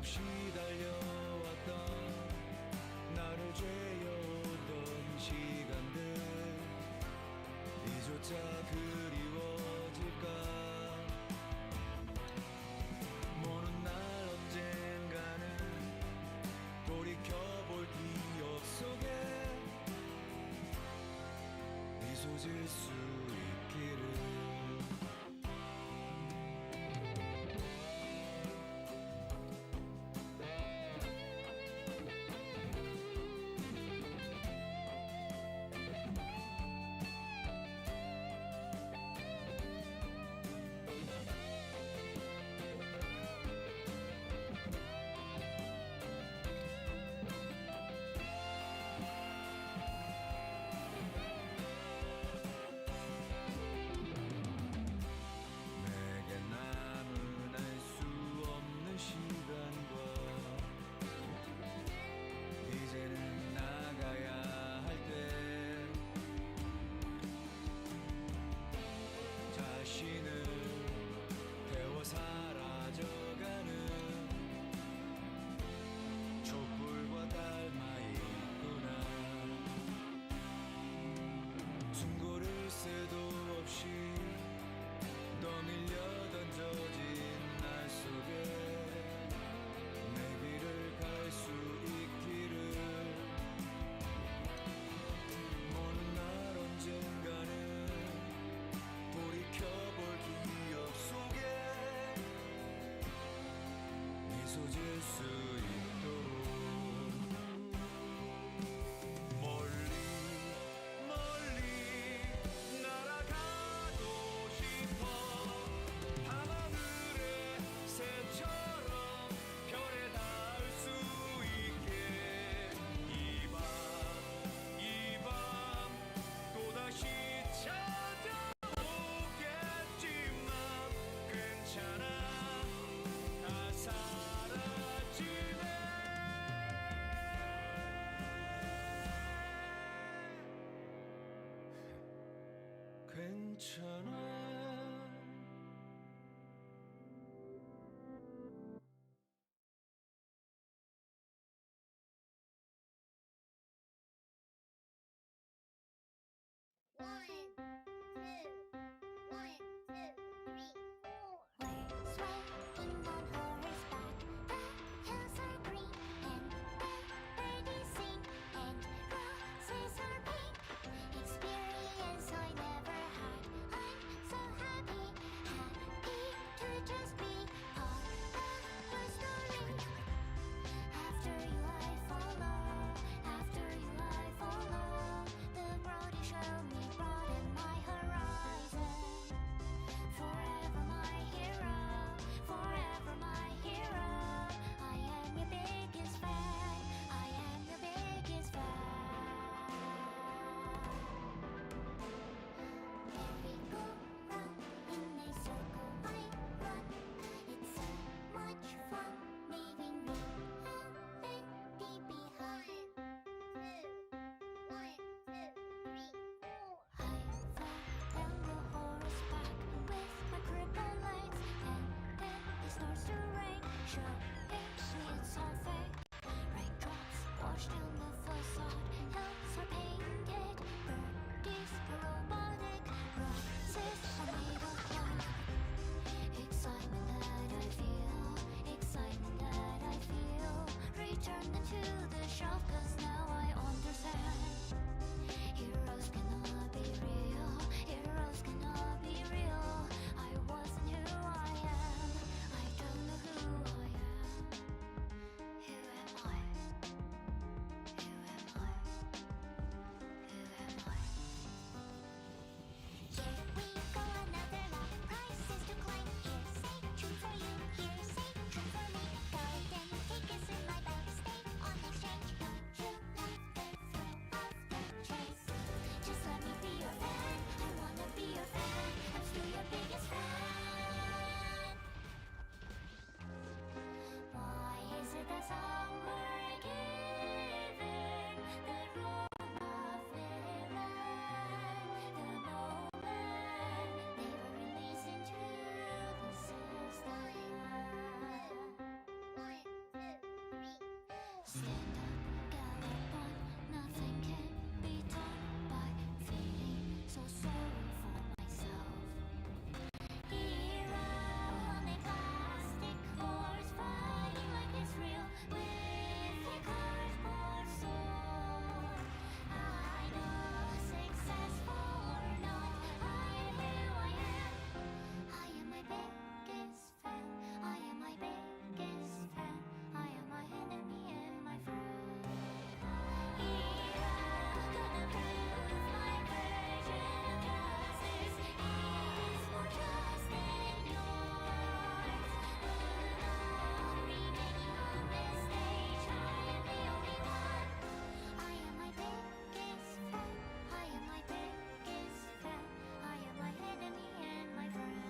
없이 달려왔던 나를 죄어오던 시간들 이조차 그리워질까. 먼 날 언젠가는 돌이켜볼 기억 속에 미소 질 수 있기를. 이제는 나가야 할 때 자신을 태워 사라져가는 촛불과 닮아 있구나. 충고를 새도 없이 떠밀려 던져진 날 속에 내 길을 갈 수 있기를. 먼 날 언젠가는 돌이켜볼 기억 속에 미소 질 수 있도록. 멀리 멀리 날아가고 싶어. 밤하늘의 새처럼 별에 닿을 수 있게. 이 밤 또다시 찾아오겠지만 괜찮아. 다 사라지네. 괜찮아. One, two, 1, 2, 3, 4. We're swaying on horseback. The hills are green and birdies sing and roses are pink. Experience I never had. I'm so stand up, get up on nothing can be done by feeling so sorry for myself. Here on a plastic horse, fighting like it's real with a cardboard sword. I know successful or not, I am who I am. I am my biggest fan. I am my biggest fan. I am my enemy and my friend. Here I'm gonna prove my version of justice is more just than yours. Remaining on this stage, I am the only one. I am my biggest fan. I am my biggest fan. I am my enemy and my friend.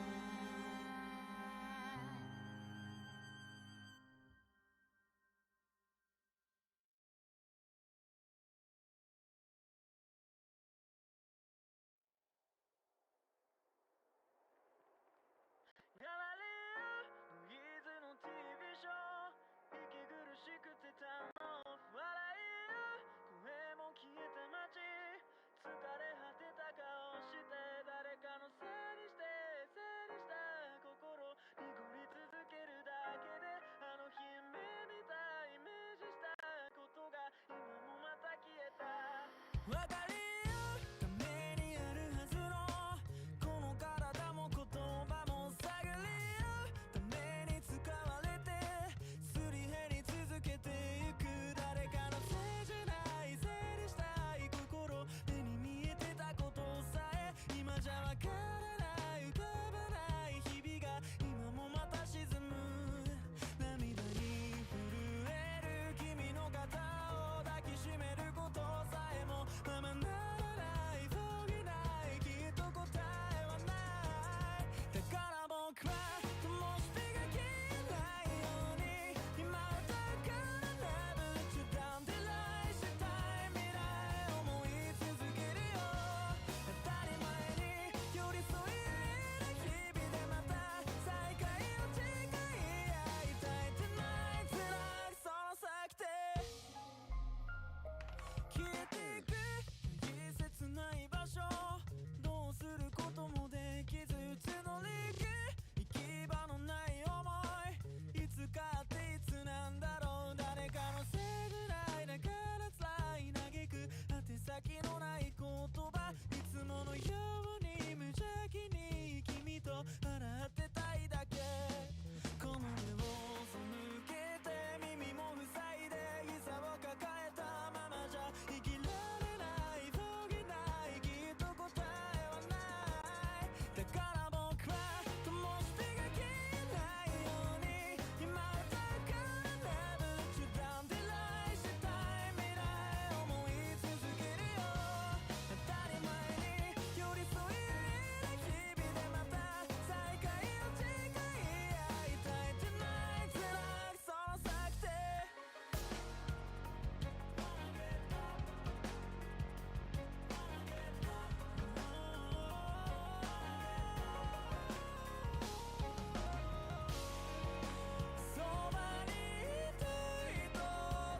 やられるノイズの TV ショー息苦しくてターンオフ笑い声も消えた街疲れ果てた顔して誰かのせいにして整理した心濁り続けるだけであの日夢見たイメージしたことが今もまた消えた分かりためにあるはずのこの体も言葉も探りために使われてすり減り続けてゆく誰かのせいじゃない整理したい心目に見えてたことさえ今じゃわからない浮かばない日々が今もまた沈む涙に震える君の肩を抱きしめることさえもままならないfoggyないきっと答えはないだから僕は灯火が消えないように今歌うから Never let you down 照らしたい未来思い続けるよ当たり前に寄り添い合える日々でまた再会を誓い合いたい Tonight 辛くその先で消えていく大切ない場所どうすることもできずうつのりく行き場のない想いいつかっていつなんだろう誰かのせいぐらいだから辛い嘆く宛先のない言葉いつものように無邪気に君と笑ってたいだけこの目を背けて耳も塞いで膝を抱えたままじゃ生きられないfoggyないきっと答えはないだから僕は灯火が消えないように今歌うから Never let you down 照らしたい未来思い続けるよ当たり前に寄り添い合える日々でまた再会を誓い合いたい Tonight 辛くその先でそばにいたいと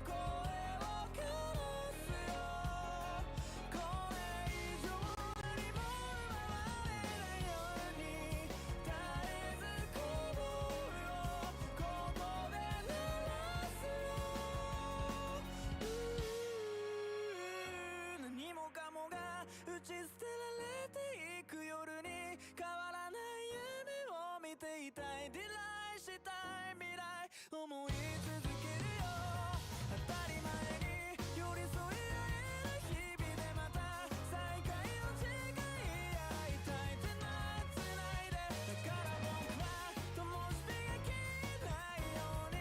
声を交わすよこれ以上何も奪われないように絶えず鼓動をここで鳴らすよ何もかもが打ち捨てられていく夜に変わらない夢を見ていたいディライしたい未来思い続けるよ当たり前に寄り添い合える日々でまた再会を誓い合いたい Tonight 繋いでだから僕は灯火が消えないように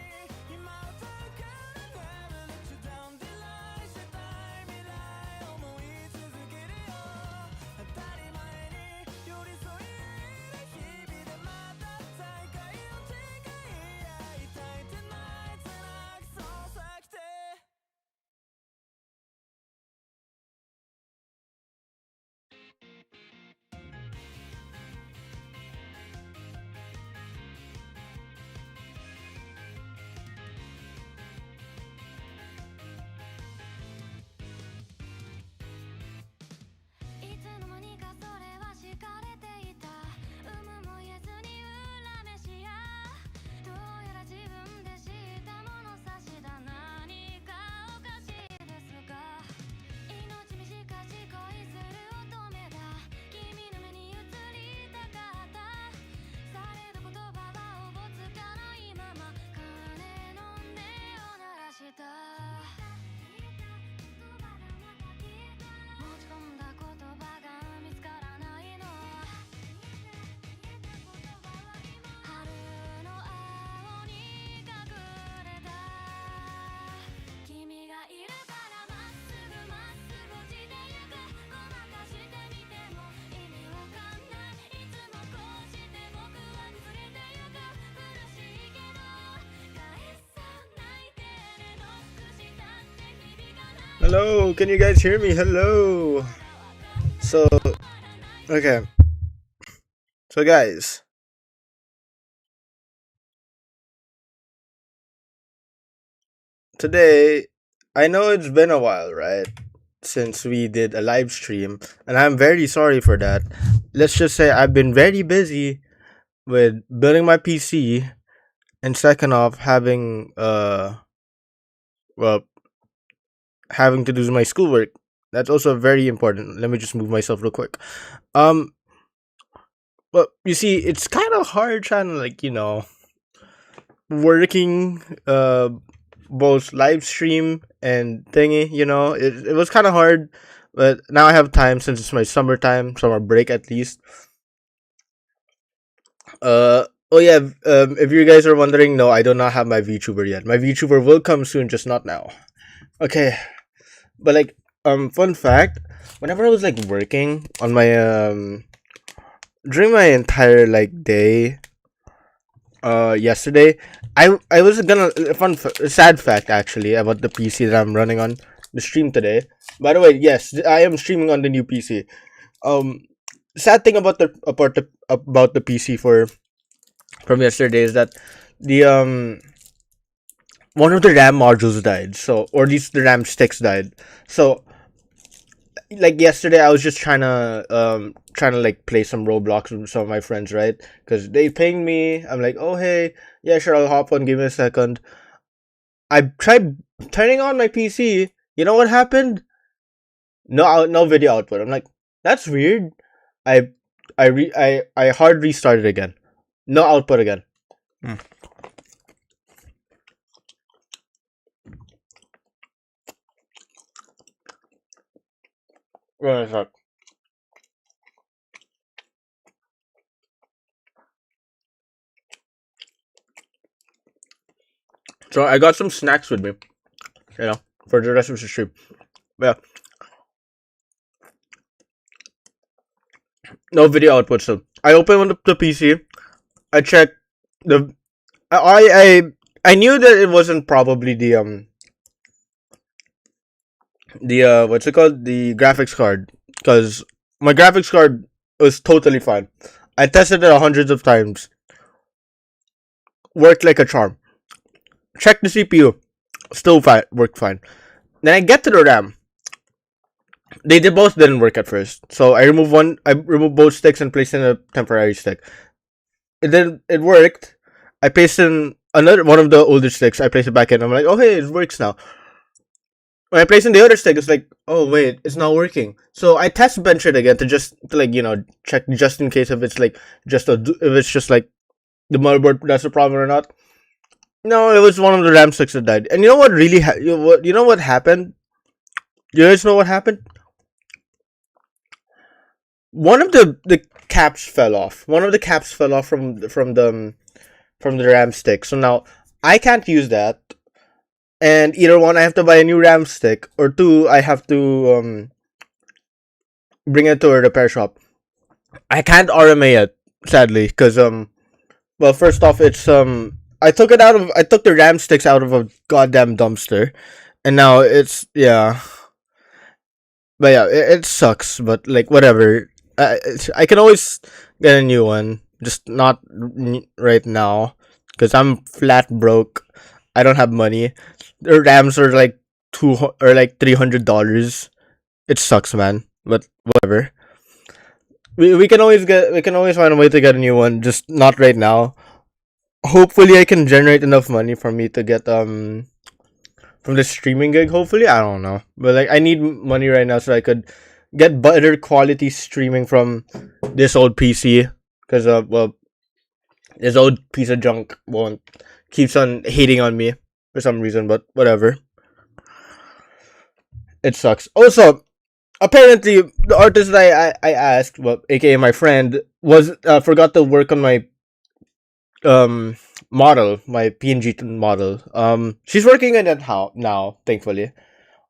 今歌うから Never let you down ディライしたい未来思い続けるよ当たり前に寄り添い合える日々でまた再会を誓い合いたい Tonight Hello, can you guys hear me? Hello. So, okay. So, guys, today, I know it's been a while, right? Since we did a live stream, and I'm very sorry for that. Let's just say I've been very busy with building my PC, and second off, well, having to do my schoolwork. That's also very important. Let me just move myself real quick. Um, well, you see, it's kind of hard trying to working both live stream and thingy. It was kind of hard, but now I have time since it's my summer break at least. Oh yeah, if you guys are wondering, no, I do not have my VTuber yet. My VTuber will come soon, just not now. Okay, but fun fact, whenever I was working on my during my entire day yesterday, I was gonna sad fact actually about the PC that I'm running on the stream today. By the way, yes, I am streaming on the new PC. Um, sad thing about the PC from yesterday is that the one of the RAM modules died. So, or at least the RAM sticks died. So, yesterday, I was just trying to play some Roblox with some of my friends, right? Because they pinged me. I'm like, oh hey, yeah, sure, I'll hop on. Give me a second. I tried turning on my PC. You know what happened? No video output. I'm like, that's weird. I I hard restarted again. No output again. Hmm. Where is that? So I got some snacks with me, for the rest of the stream. But yeah, no video output still. I opened up the PC. I checked the. I knew that it wasn't probably the what's it called, the graphics card, because my graphics card was totally fine. I tested it hundreds of times. Worked like a charm. Checked the CPU. Still fine. Worked fine. Then I get to the RAM. They both didn't work at first. So I removed one. I removed both sticks and placed in a temporary stick. It worked. I placed in another one of the older sticks. I placed it back in. I'm like, oh hey, it works now. When I place in the other stick, it's like, oh wait, it's not working. So I test bench it again to check just in case if it's if it's just the motherboard that's the problem or not. No, it was one of the RAM sticks that died. And you know what really you know what happened? You guys know what happened? One of the caps fell off. One of the caps fell off from the RAM stick. So now I can't use that. And either one, I have to buy a new RAM stick, or two, I have to bring it to a repair shop. I can't RMA it, sadly, because well, first off, it's I took the RAM sticks out of a goddamn dumpster, and now it's, yeah. But yeah, it sucks, but whatever. I can always get a new one, just not right now, because I'm flat broke. I don't have money. The RAMs are $300. It sucks, man. But whatever. We can always find a way to get a new one, just not right now. Hopefully, I can generate enough money for me to get from the streaming gig. Hopefully, I don't know, but I need money right now so I could get better quality streaming from this old PC, because well, this old piece of junk won't keeps on hating on me for some reason, but whatever. It sucks. Also, apparently, the artist that I asked, well, aka my friend, was forgot to work on my model, my PNG model. She's working on it now, thankfully.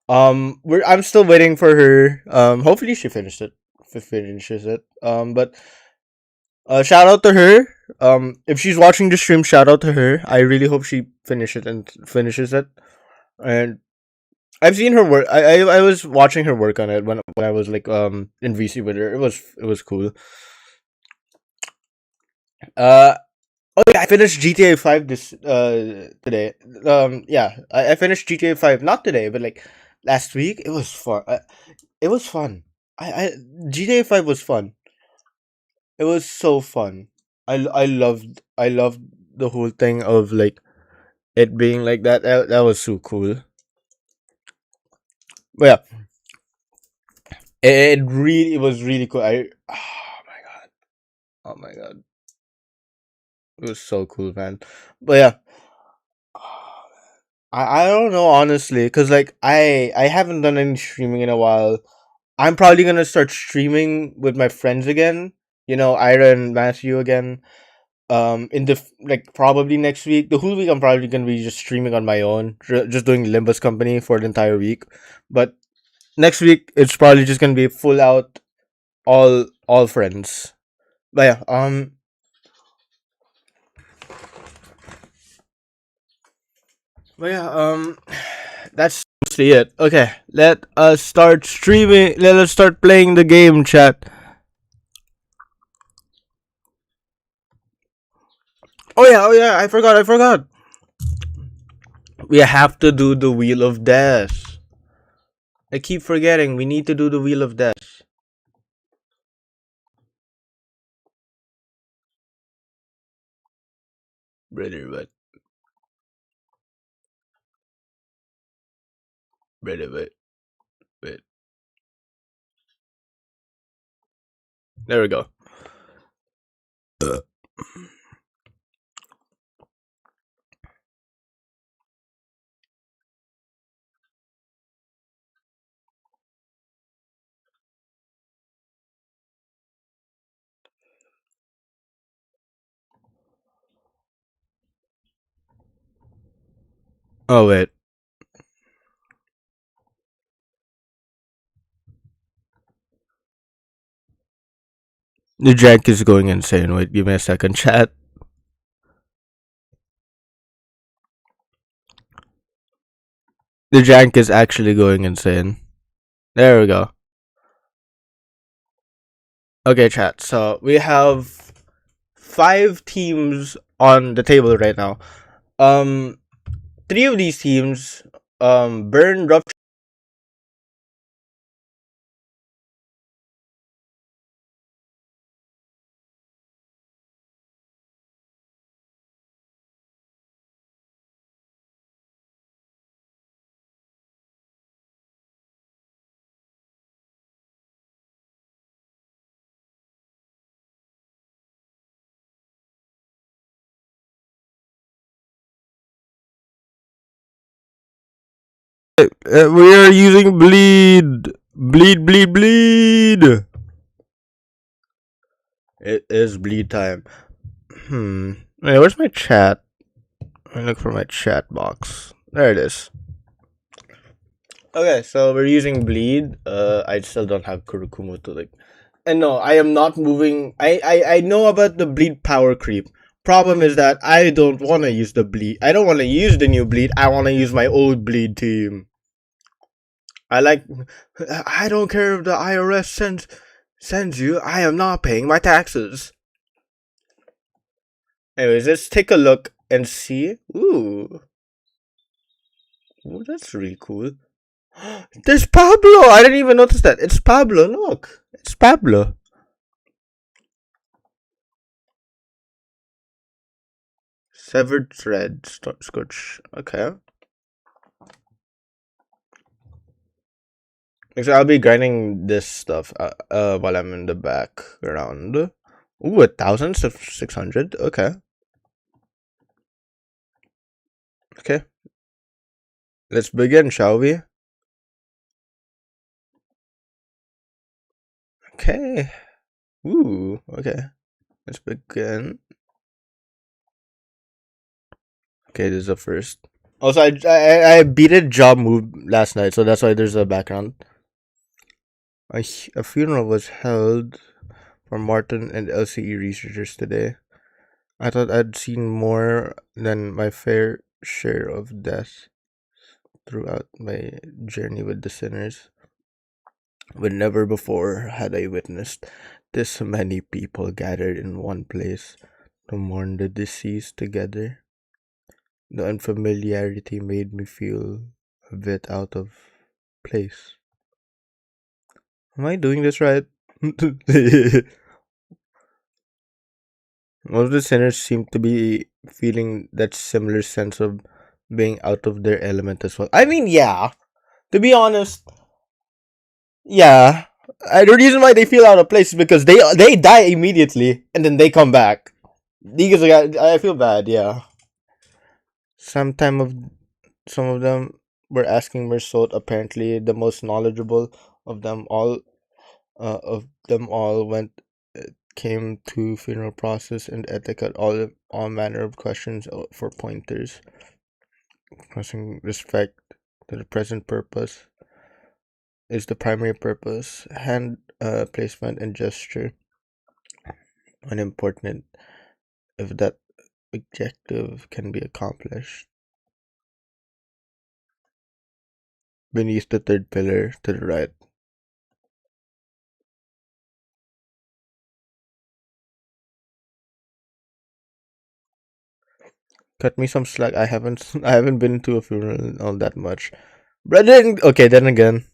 I'm still waiting for her. Hopefully she finishes it. But shout out to her. If she's watching the stream, shout out to her. I really hope she finishes it. And I've seen her work. I was watching her work on it when I was like in VC with her. It was cool. Uh oh yeah, I finished GTA 5 this today. Yeah, I finished GTA 5 not today, but like last week. It was fun. It was fun. I GTA 5 was fun. It was so fun. I loved the whole thing of like it being like that. That was so cool. But yeah, it was really cool. Oh my god. Oh my god. It was so cool, man. But yeah, I don't know honestly, cause like I haven't done any streaming in a while. I'm probably gonna start streaming with my friends again. You know, Ira and Matthew again. In the like probably next week. The whole week I'm probably gonna be just streaming on my own, just doing Limbus company for the entire week. But next week it's probably just gonna be full out all friends. But yeah, but yeah, that's mostly it. Okay, let us start streaming. Let us start playing the game, chat. Oh yeah, I forgot. We have to do the Wheel of Death. I keep forgetting. We need to do the Wheel of Death. Brother, but brother, wait. There we go. Uh, Oh wait, the jank is going insane. Wait, give me a second, chat. The jank is actually going insane. There we go. Okay, chat. So we have 5 teams on the table right now. Um, 3 of these teams, Burn, Rupture. We are using bleed, bleed. It is bleed time. Wait, where's my chat? I look for my chat box. There it is. Okay, so we're using bleed. I still don't have Kurukumo to like. And no, I am not moving. I know about the bleed power creep. Problem is that I don't want to use the bleed. I don't want to use the new bleed. I want to use my old bleed team. I like. I don't care if the IRS sends you. I am not paying my taxes. Anyways, let's take a look and see. Ooh, that's really cool. There's Pablo. I didn't even notice that. It's Pablo. Look, it's Pablo. Severed thread. Scotch. Okay. So I'll be grinding this stuff while I'm in the background. Ooh, 1,600. Okay. Okay. Let's begin, shall we? Okay. Ooh. Okay. Let's begin. Okay, this is the first. Also, I beat a job move last night, so that's why there's a background. A funeral was held for Martin and LCE researchers today. I thought I'd seen more than my fair share of death. throughout my journey with the sinners, but never before had I witnessed this many people gathered in one place to mourn the deceased together. The unfamiliarity made me feel a bit out of place. Am I doing this right? Most of the sinners seem to be feeling that similar sense of being out of their element as well. I mean, yeah. To be honest, yeah. The reason why they feel out of place is because they die immediately and then they come back. Because I feel bad, yeah. Sometime of some of them were asking Mersot, apparently the most knowledgeable of them all. Went came to funeral process and etiquette, all manner of questions for pointers, expressing respect to the present purpose is the primary purpose. Hand placement and gesture unimportant if that objective can be accomplished. Beneath the third pillar to the right. Cut me some slack. I haven't been to a funeral all that much. But then okay, then again,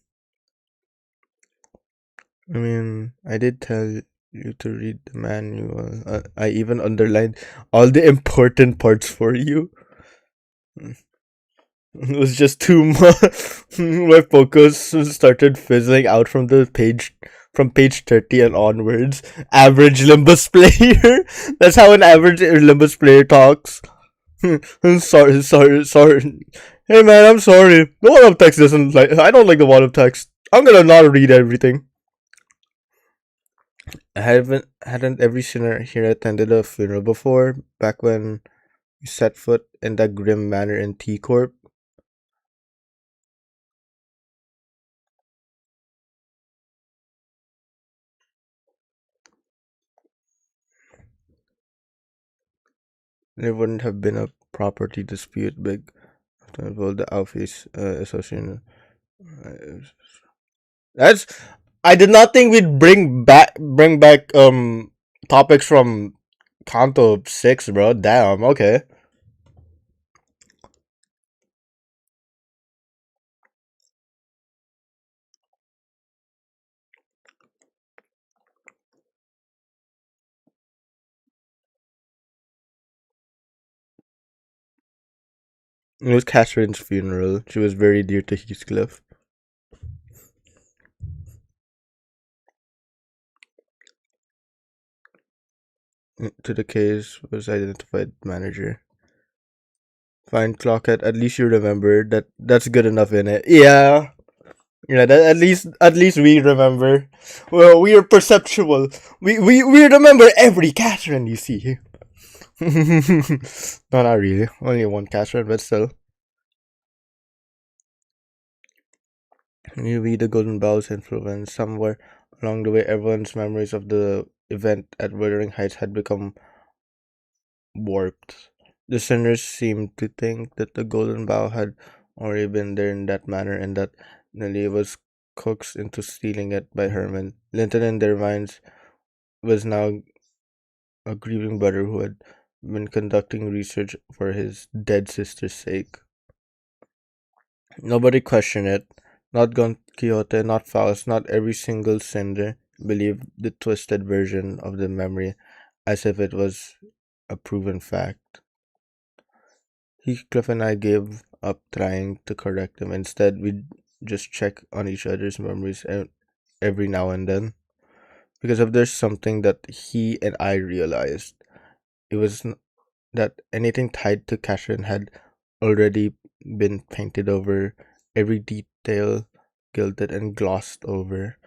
I mean, I did tell you to read the manual. I even underlined all the important parts for you. It was just too much. My focus started fizzling out from page 30 and onwards. Average Limbus player. That's how an average Limbus player talks. I'm sorry. Hey man, I'm sorry. The wall of text doesn't like. I don't like the wall of text. I'm gonna not read everything. Hadn't every sinner here attended a funeral before? Back when we set foot in that grim manor in T Corp? There wouldn't have been a property dispute big well the Alphys association. Uh, That's I did not think we'd bring back topics from Kanto 6, bro. Damn, okay. It was Catherine's funeral. She was very dear to Heathcliff. To the case was identified manager. Fine, Clockhead. At least you remember that. That's good enough in it. Yeah, yeah. That at least we remember. Well, we are perceptual. We remember every Catherine you see. No, not really. Only one Catherine, but still. You read the Golden Bow's influence. Somewhere along the way, everyone's memories of the event at Wuthering Heights had become warped. The sinners seemed to think that the Golden Bough had already been there in that manner and that Nelly was coaxed into stealing it by Herman. Linton in their minds was now a grieving brother who had been conducting research for his dead sister's sake. Nobody questioned it. Not Don Quixote, not Faust, not every single sinner believed the twisted version of the memory as if it was a proven fact. Heathcliff and I gave up trying to correct him. Instead, we just check on each other's memories every now and then. Because if there's something that he and I realized, it was that anything tied to Catherine had already been painted over, every detail gilded and glossed over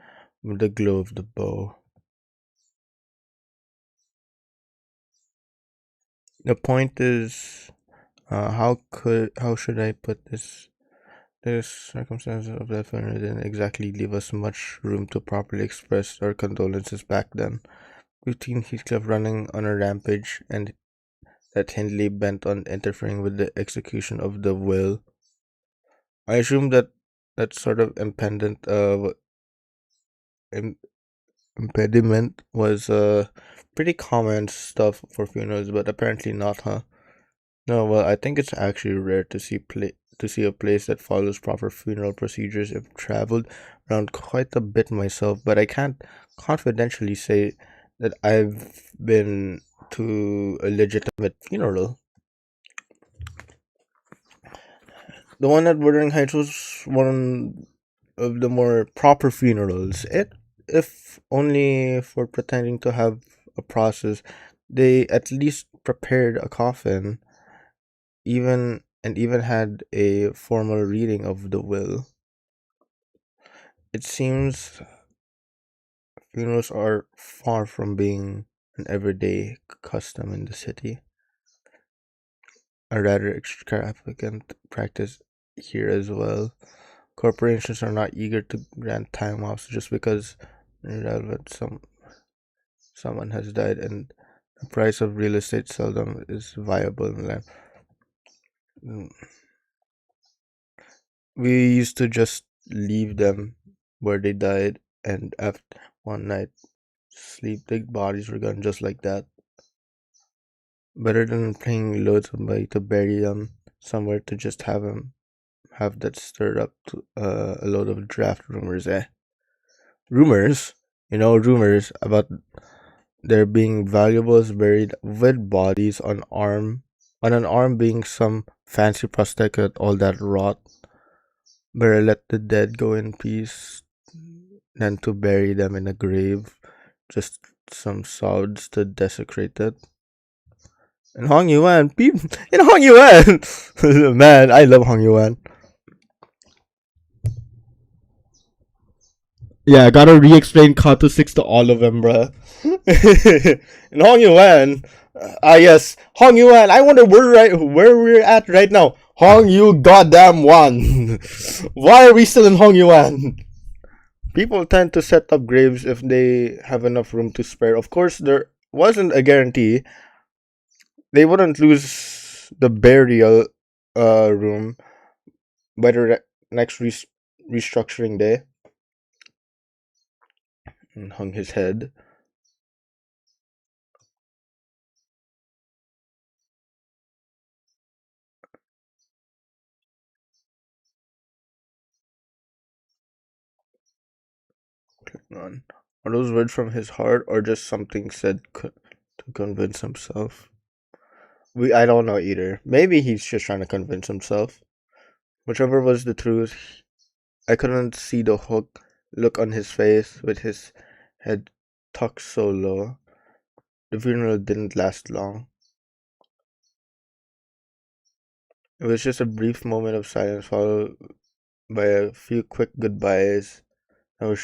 with the glow of the bow. The point is, how should I put this? The circumstances of that funeral didn't exactly leave us much room to properly express our condolences back then. Between Heathcliff running on a rampage and that Hindley bent on interfering with the execution of the will, I assume that sort of im- impediment was pretty common stuff for funerals, but apparently not, huh? No, well, I think it's actually rare to see a place that follows proper funeral procedures. I've traveled around quite a bit myself, but I can't confidentially say that I've been to a legitimate funeral. The one at Wuthering Heights was one of the more proper funerals. If only for pretending to have a process, they at least prepared a coffin, even had a formal reading of the will. It seems funerals are far from being an everyday custom in the city, a rather extravagant practice here as well. Corporations are not eager to grant time offs just because relevant someone has died, and the price of real estate seldom is viable in land. Mm, We used to just leave them where they died, and after one night sleep, the bodies were gone just like that. Better than paying loads of money to bury them somewhere to just have that stirred up to, a load of draft rumors. Rumors, rumors about there being valuables buried with bodies on an arm being some fancy prosthetic, all that rot. Better let the dead go in peace than to bury them in a grave, just some sods to desecrate it. And Hong Yuan, in Hong Yuan, man, I love Hong Yuan. Yeah, I gotta re-explain Kato 6 to all of them, bruh. And Hong Yuan, yes, Hong Yuan. I wonder where we're at right now. Hong Yu goddamn Wan. Why are we still in Hong Yuan? People tend to set up graves if they have enough room to spare. Of course, there wasn't a guarantee. They wouldn't lose the burial room by the next restructuring day. And hung his head. On. Are those words from his heart or just something said to convince himself? I don't know either. Maybe he's just trying to convince himself. Whichever was the truth, I couldn't see the look on his face with his head tucked so low. The funeral didn't last long. It was just a brief moment of silence followed by a few quick goodbyes that were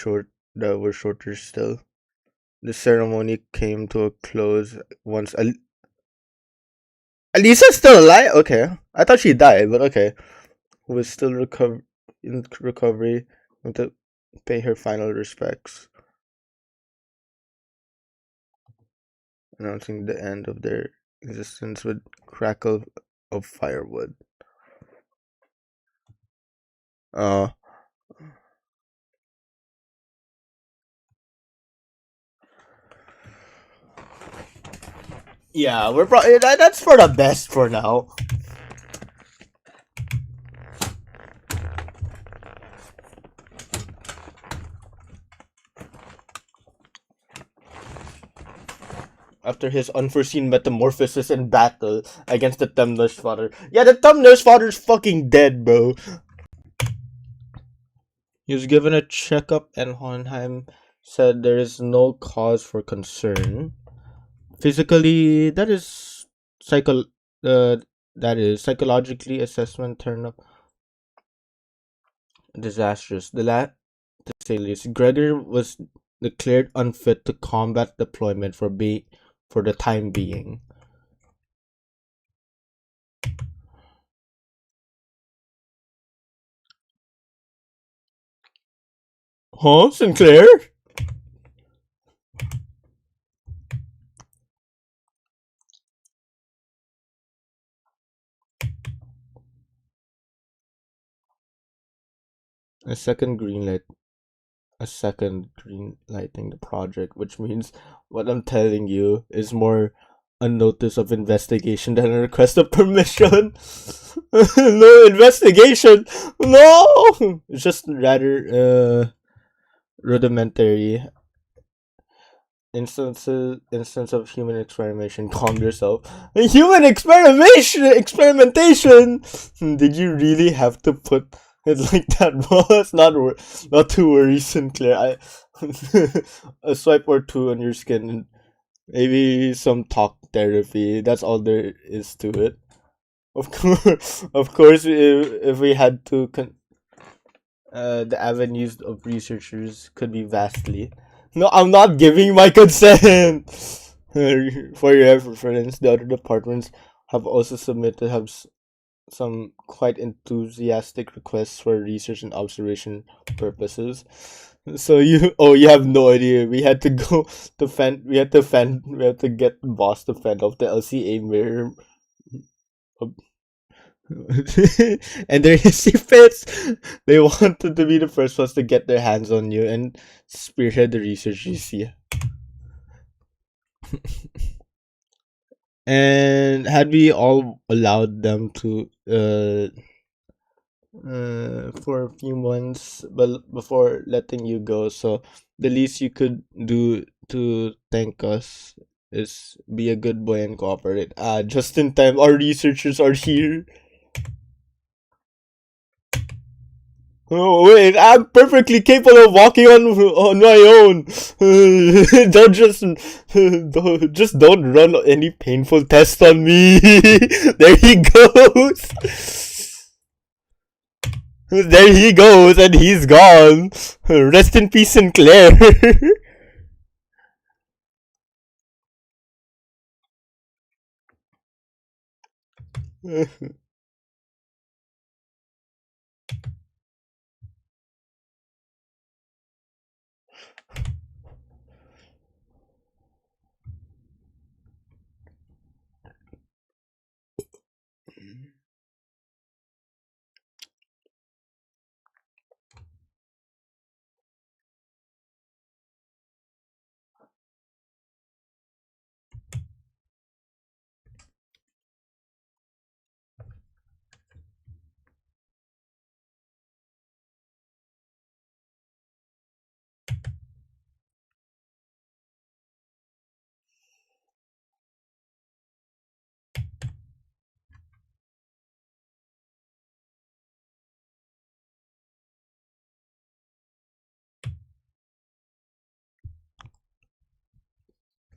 shorter still. The ceremony came to a close once Alisa's still alive? Okay. I thought she died, but okay. Who was still in recovery and to pay her final respects, announcing the end of their existence with crackle of firewood. Uh yeah, we're probably that's for the best for now. After his unforeseen metamorphosis in battle against the Temnosh father. Yeah, the Temnosh father's fucking dead, bro. He was given a checkup, and Hohenheim said there is no cause for concern. Physically, psycho. Uh, that is psychologically assessment turned up disastrous. To say the least, Gregor was declared unfit to combat deployment for the time being. Huh, Sinclair? A second green light, a second green lighting the project, which means what I'm telling you is more a notice of investigation than a request of permission. No investigation. No, it's just rather rudimentary instance of human experimentation. Calm yourself. Human experimentation. Did you really have to put it like that? Well, it's not too worrisome, Claire. A swipe or two on your skin, and maybe some talk therapy. That's all there is to it. Of course, if we had to, the avenues of researchers could be vastly. No, I'm not giving my consent. For your reference, the other departments have also submitted some quite enthusiastic requests for research and observation purposes. So you have no idea. We had to go to fend. We had to get the boss to fend off the LCA mirror. And their recipients, they wanted to be the first ones to get their hands on you and spearhead the research you see. And had we all allowed them to for a few months but before letting you go, so the least you could do to thank us is be a good boy and cooperate. Just in time, our researchers are here. Oh wait, I'm perfectly capable of walking on my own. Don't don't run any painful test on me. There he goes. There he goes, and he's gone. Rest in peace, Sinclair.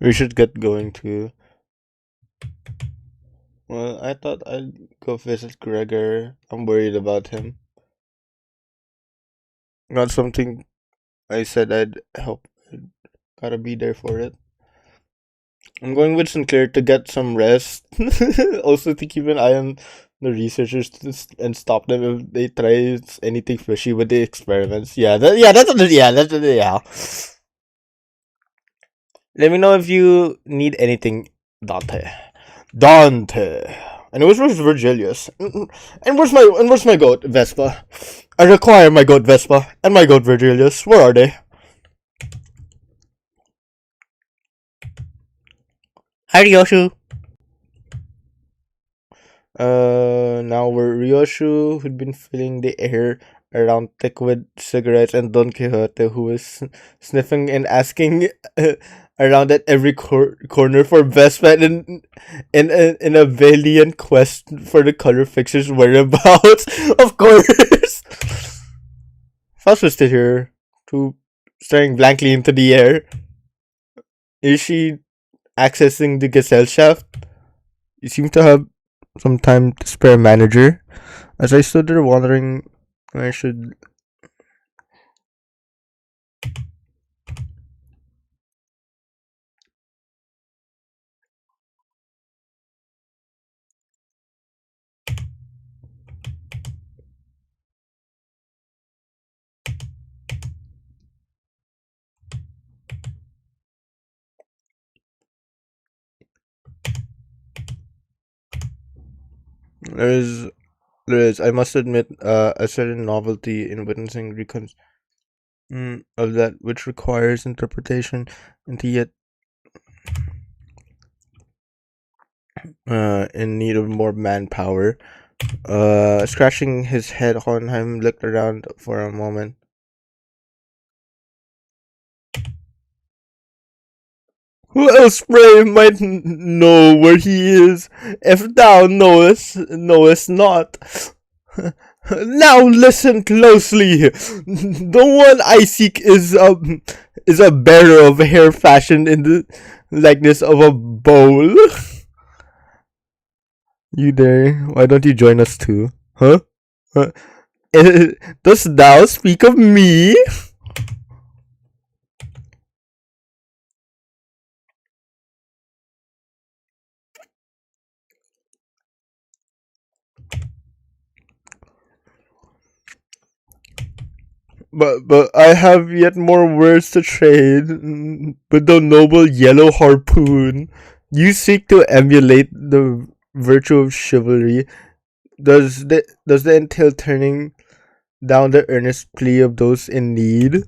We should get going too. Well, I thought I'd go visit Gregor. I'm worried about him. Not something I said I'd help. Gotta be there for it. I'm going with Sinclair to get some rest. Also to keep an eye on the researchers and stop them if they try anything fishy with the experiments. Yeah. Let me know if you need anything, Dante. Dante. And where's Virgilius? And where's my goat, Vespa? I require my goat Vespa and my goat Virgilius. Where are they? Hi, Ryoshu. Now we're Ryoshu, who'd been filling the air around thick with cigarettes, and Don Quixote, who was sniffing and asking around at every corner for Vespa in a valiant quest for the color fixer's whereabouts. Of course! Faust was still here, too, staring blankly into the air. Is she accessing the gazelle shaft? You seem to have some time to spare, manager. As I stood there wondering I should. There's There is, I must admit, a certain novelty in witnessing of that which requires interpretation, and yet in need of more manpower. Scratching his head, Hohenheim looked around for a moment. Who else, pray, might know where he is, if thou knowest not? Now listen closely. The one I seek is a bearer of hair fashioned in the likeness of a bowl. You there? Why don't you join us too? Huh? Huh? Dost thou speak of me? But I have yet more words to trade. With the noble yellow harpoon, you seek to emulate the virtue of chivalry. Does the entail turning down the earnest plea of those in need?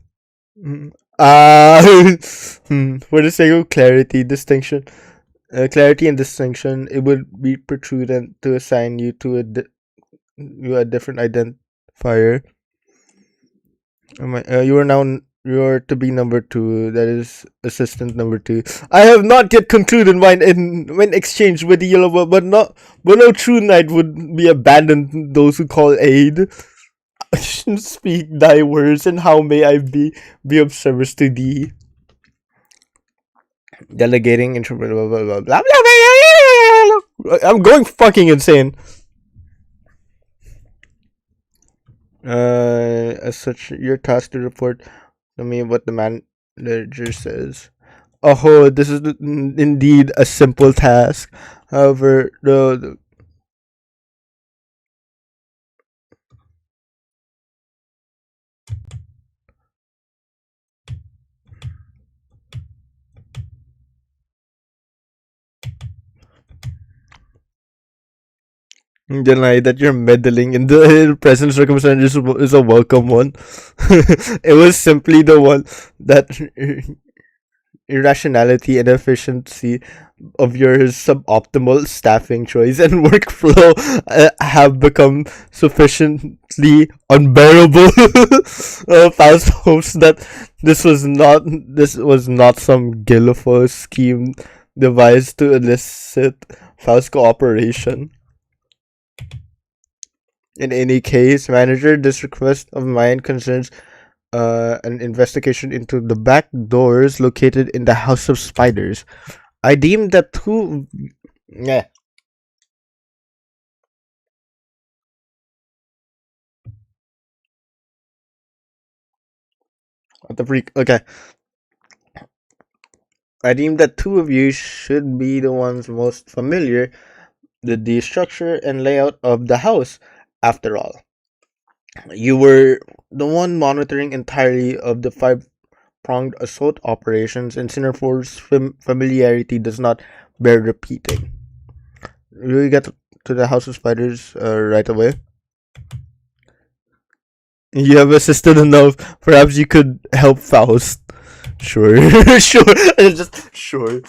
Ah, for the sake of clarity and distinction, it would be prudent to assign you to a different identifier. You are to be number two. That is assistant number two. I have not yet concluded mine when exchanged with the yellow, but no true knight would be abandoned those who call aid. Speak thy words, and how may I be of service to thee? Delegating introvert. Blah, blah, blah, blah, blah, blah. I'm going fucking insane. As such, your task to report to me what the manager says. Oh, this is indeed a simple task. However, deny that you're meddling in the present circumstances is a welcome one. It was simply the one that irrationality and efficiency of your suboptimal staffing choice and workflow have become sufficiently unbearable. Faust hopes that this was not some guileful scheme devised to elicit Faust's cooperation. In any case, manager, this request of mine concerns an investigation into the back doors located in the House of Spiders. I deem that two. Yeah. What the freak? Okay. I deem that two of you should be the ones most familiar with the structure and layout of the house. After all, you were the one monitoring entirely of the five-pronged assault operations, and Cinefor's familiarity does not bear repeating. Will you get to the House of Spiders right away? You have assisted enough. Perhaps you could help Faust. Sure, sure, just sure.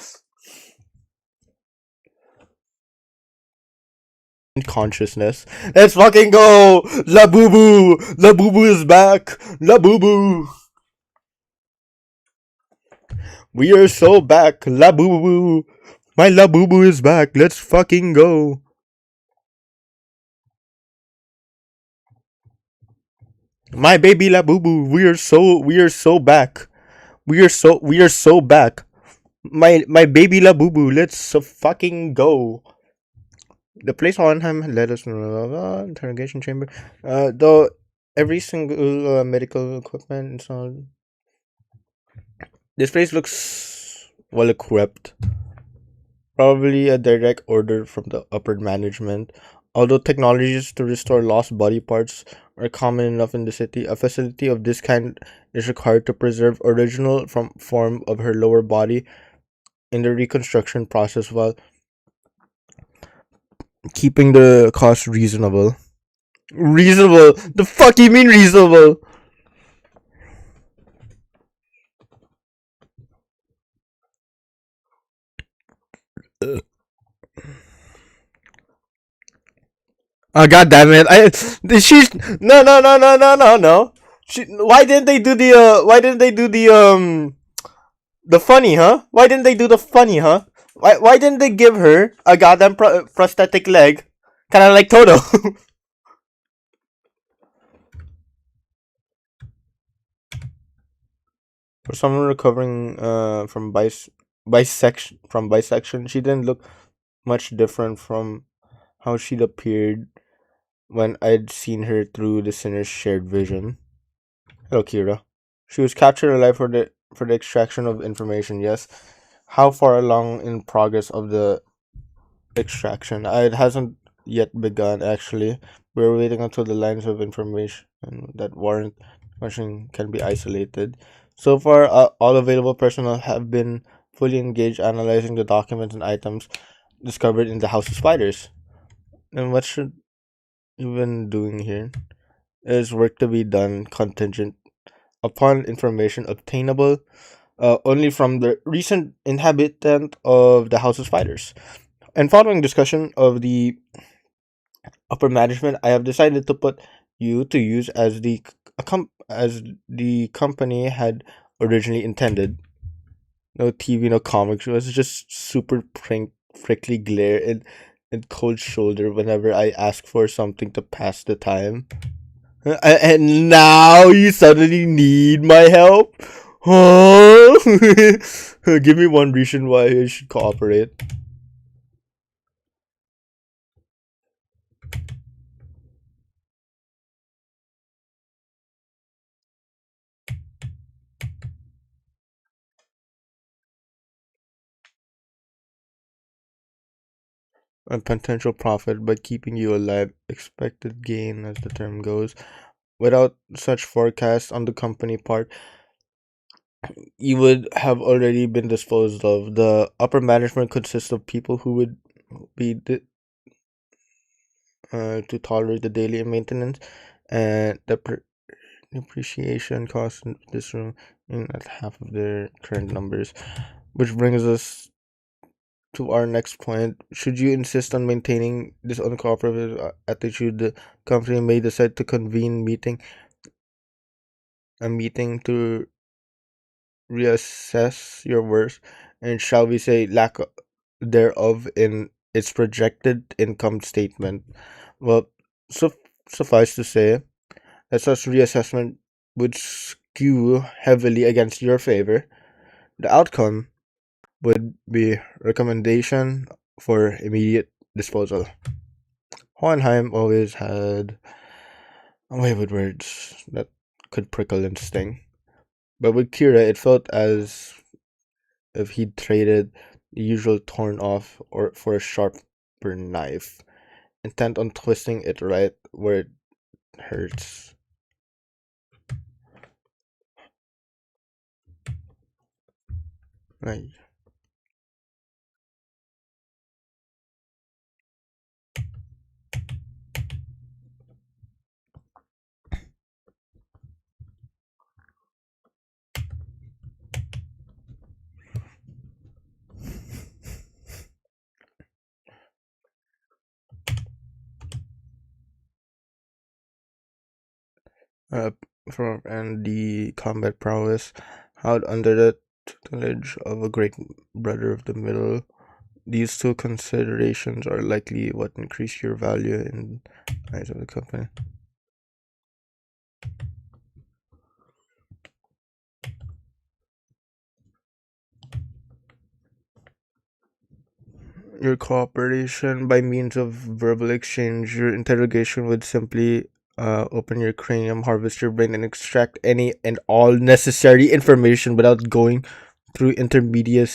Consciousness. Let's fucking go! La Boo Boo! La Boo Boo is back! La Boo Boo! We are so back! La Boo Boo! My La Boo Boo is back! Let's fucking go! My baby La Boo Boo! We are so back! We are so back! My baby La Boo Boo! Let's fucking go! The place on him led us interrogation chamber. Though every single medical equipment installed. This place looks well equipped. Probably a direct order from the upper management. Although technologies to restore lost body parts are common enough in the city, a facility of this kind is required to preserve original form of her lower body in the reconstruction process while keeping the cost reasonable. Reasonable. The fuck you mean reasonable? Oh god damn it! She's no. Why didn't they do the funny, huh? Why didn't they do the funny, huh? Why didn't they give her a goddamn prosthetic leg, kind of like Toto? For someone recovering from bisection, she didn't look much different from how she'd appeared when I'd seen her through the sinner's shared vision. Hello, Kira. She was captured alive for the extraction of information. Yes. How far along in progress of the extraction? It hasn't yet begun. Actually, we're waiting until the lines of information that warrant questioning can be isolated. So far, all available personnel have been fully engaged analyzing the documents and items discovered in the House of Spiders. And what should you been doing here? There's work to be done contingent upon information obtainable only from the recent inhabitant of the House of Spiders. And following discussion of the upper management, I have decided to put you to use as as the company had originally intended. No TV, no comics. It was just super prickly glare and cold shoulder whenever I ask for something to pass the time. And now you suddenly need my help? Huh? Give me one reason why I should cooperate. A potential profit by keeping you alive, expected gain as the term goes. Without such forecast on the company part, you would have already been disposed of. The upper management consists of people who would be to tolerate the daily maintenance and the depreciation costs in this room in at half of their current numbers. Which brings us to our next point. Should you insist on maintaining this uncooperative attitude, the company may decide to convene a meeting to reassess your worth and, shall we say, lack thereof in its projected income statement. Well, suffice to say that such reassessment would skew heavily against your favor. The outcome would be recommendation for immediate disposal. Hohenheim always had a way with words that could prickle and sting. But with Kira, it felt as if he'd traded the usual torn off or for a sharper knife, intent on twisting it right where it hurts. Right. Uh, and the combat prowess held under the tutelage of a great brother of the middle. These two considerations are likely what increase your value in the eyes of the company. Your cooperation by means of verbal exchange, your interrogation would simply open your cranium, harvest your brain, and extract any and all necessary information without going through intermediary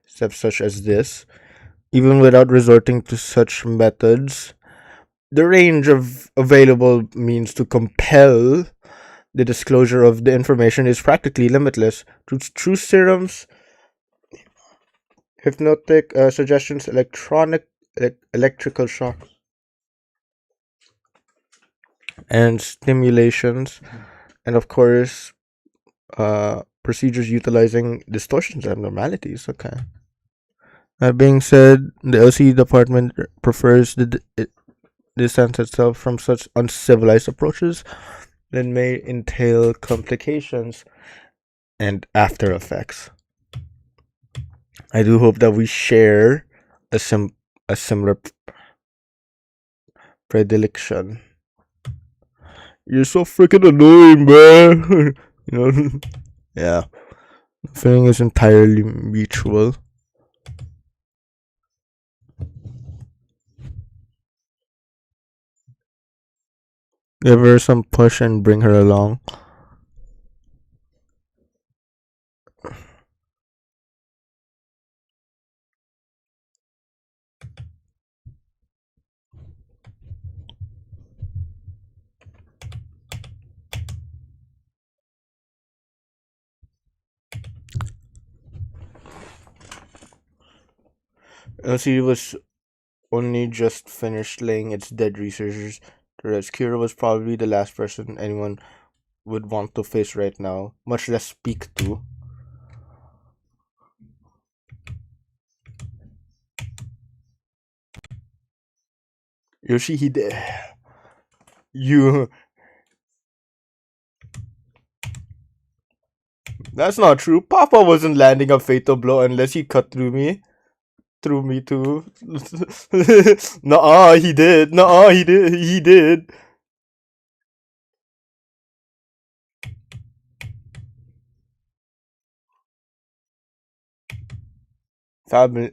steps such as this. Even without resorting to such methods, the range of available means to compel the disclosure of the information is practically limitless. Through serums, hypnotic suggestions, electrical shock. and stimulations, and of course, procedures utilizing distortions and abnormalities. Okay. That being said, the LC department prefers distance itself from such uncivilized approaches that may entail complications and after effects. I do hope that we share a similar predilection. You're so freaking annoying, man. You know, yeah. The feeling is entirely mutual. Give her some push and bring her along. Elsie was only just finished laying its dead researchers to rest. Kira was probably the last person anyone would want to face right now, much less speak to. Yoshihide, you. That's not true. Papa wasn't landing a fatal blow unless he cut through me. Through me too. Nuh-uh, he did. Nuh-uh, he did. He did. Family,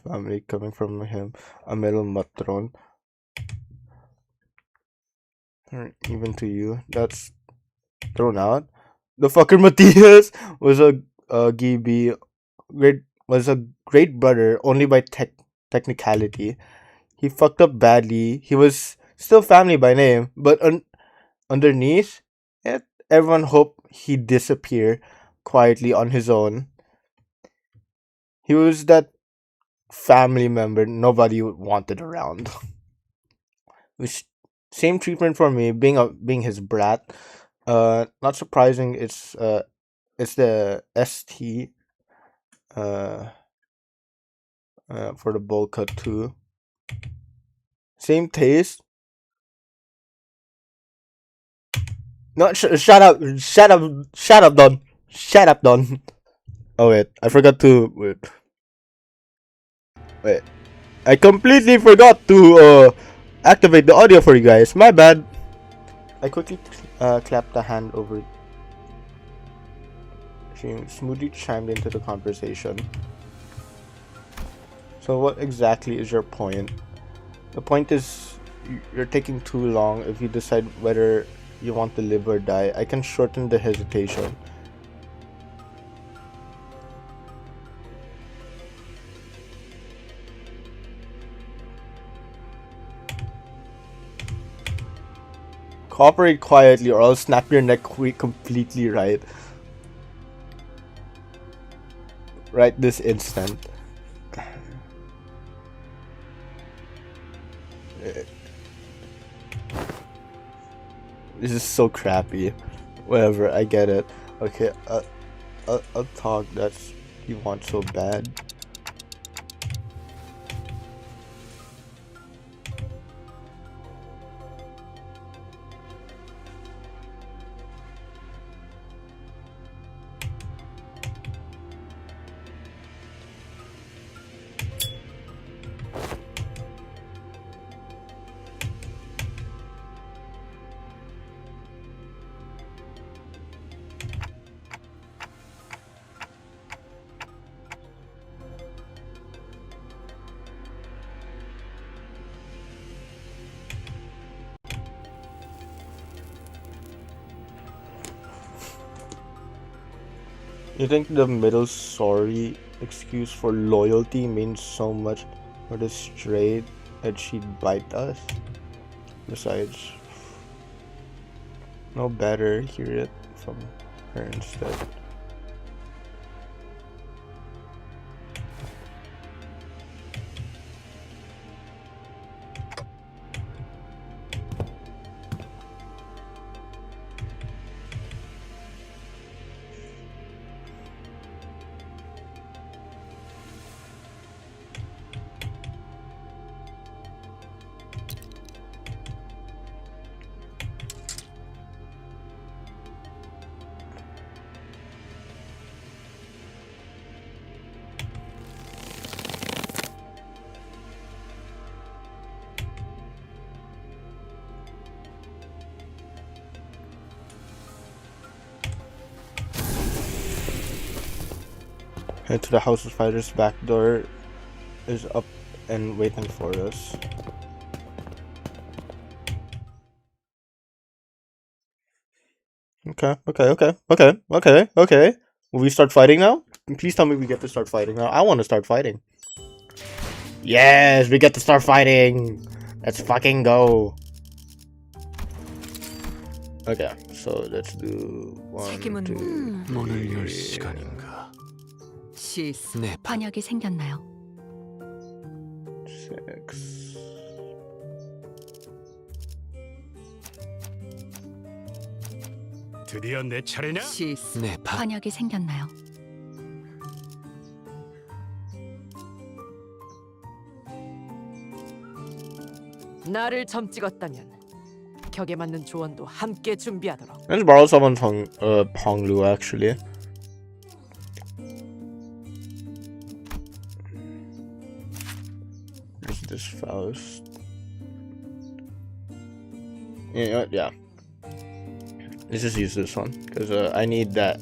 family coming from him. A middle matron. Or even to you. That's thrown out. The fucker Matthias was a GB was a great brother only by technicality. He fucked up badly. He was still family by name, but underneath it, everyone hoped he'd disappear quietly on his own. He was that family member nobody wanted around. Which same treatment for me, being his brat. Not surprising. It's the ST uh for the bowl cut too. Same taste. No, shut up, Don. Shut up, Don. Oh wait, I forgot to wait. I completely forgot to activate the audio for you guys. My bad. I quickly clapped a hand over. She smoothly chimed into the conversation. So what exactly is your point? The point is you're taking too long. If you decide whether you want to live or die, I can shorten the hesitation. Cooperate quietly or I'll snap your neck completely right. Right this instant. This is so crappy. Whatever, I get it. Okay, I'll talk. That's you want so bad. You think the middle sorry excuse for loyalty means so much for the straight that she'd bite us? Besides, no better hear it from her instead. Into the House of Spiders back door is up and waiting for us. Okay. Will we start fighting now? Please tell me we get to start fighting now. I want to start fighting. Yes, we get to start fighting. Let's fucking go. Okay, so let's do 1, 2, 문을 열 시간인가? 시스 네, 환약이 생겼나요? 6. 드디어 내 차례냐? 시스 네, 환약이 생겼나요? 나를 점 찍었다면 격에 맞는 조언도 함께 준비하도록. Let's borrow someone from Honglu actually. There's this Faust. Yeah. Let's just use this one because I need that.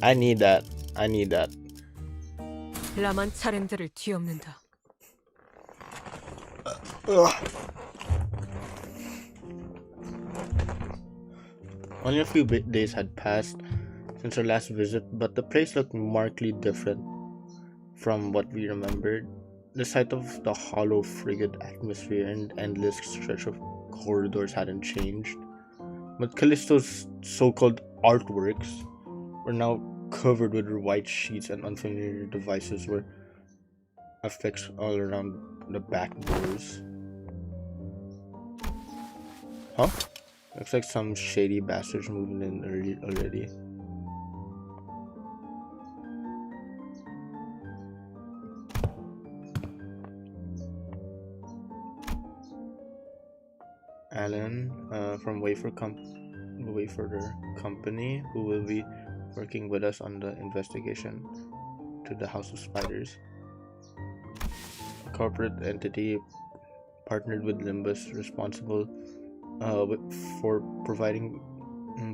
라만 차량들을 뒤엎는다. Only a few days had passed since our last visit, but the place looked markedly different from what we remembered. The sight of the hollow frigate atmosphere and endless stretch of corridors hadn't changed, but Callisto's so-called artworks were now covered with white sheets, and unfamiliar devices were affixed all around the back doors. Huh? Looks like some shady bastards moving in already. Alan from Wafer Company, who will be working with us on the investigation to the House of Spiders. A corporate entity partnered with Limbus, responsible for providing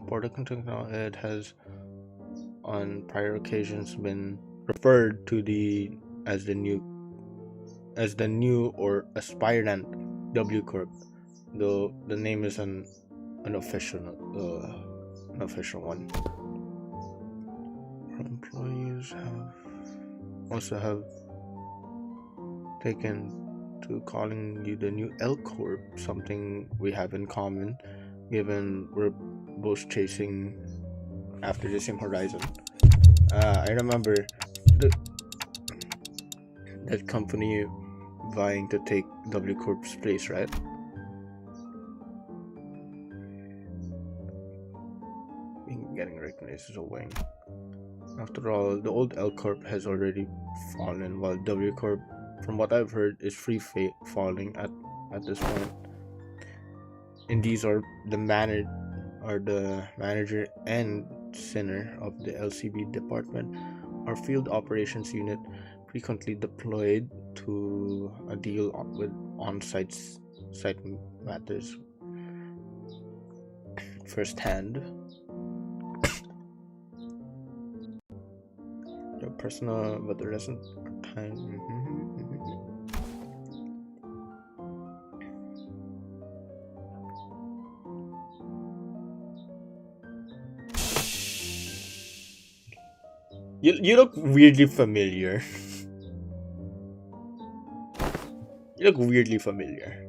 portal control. It has on prior occasions been referred to as the new or aspirant W Corp, though the name is an official one. Our employees have taken to calling you the new L Corp, something we have in common, given we're both chasing after the same horizon. I remember that company vying to take W Corp's place, right? Getting recognized as a wing. After all, the old L Corp has already fallen, while W Corp, from what I've heard, is free falling at this point. And these are the manager and sinner of the LCB department. Our field operations unit frequently deployed to a deal with on-site matters firsthand. Your personal, but the rest of the time. You look weirdly familiar. You look weirdly familiar.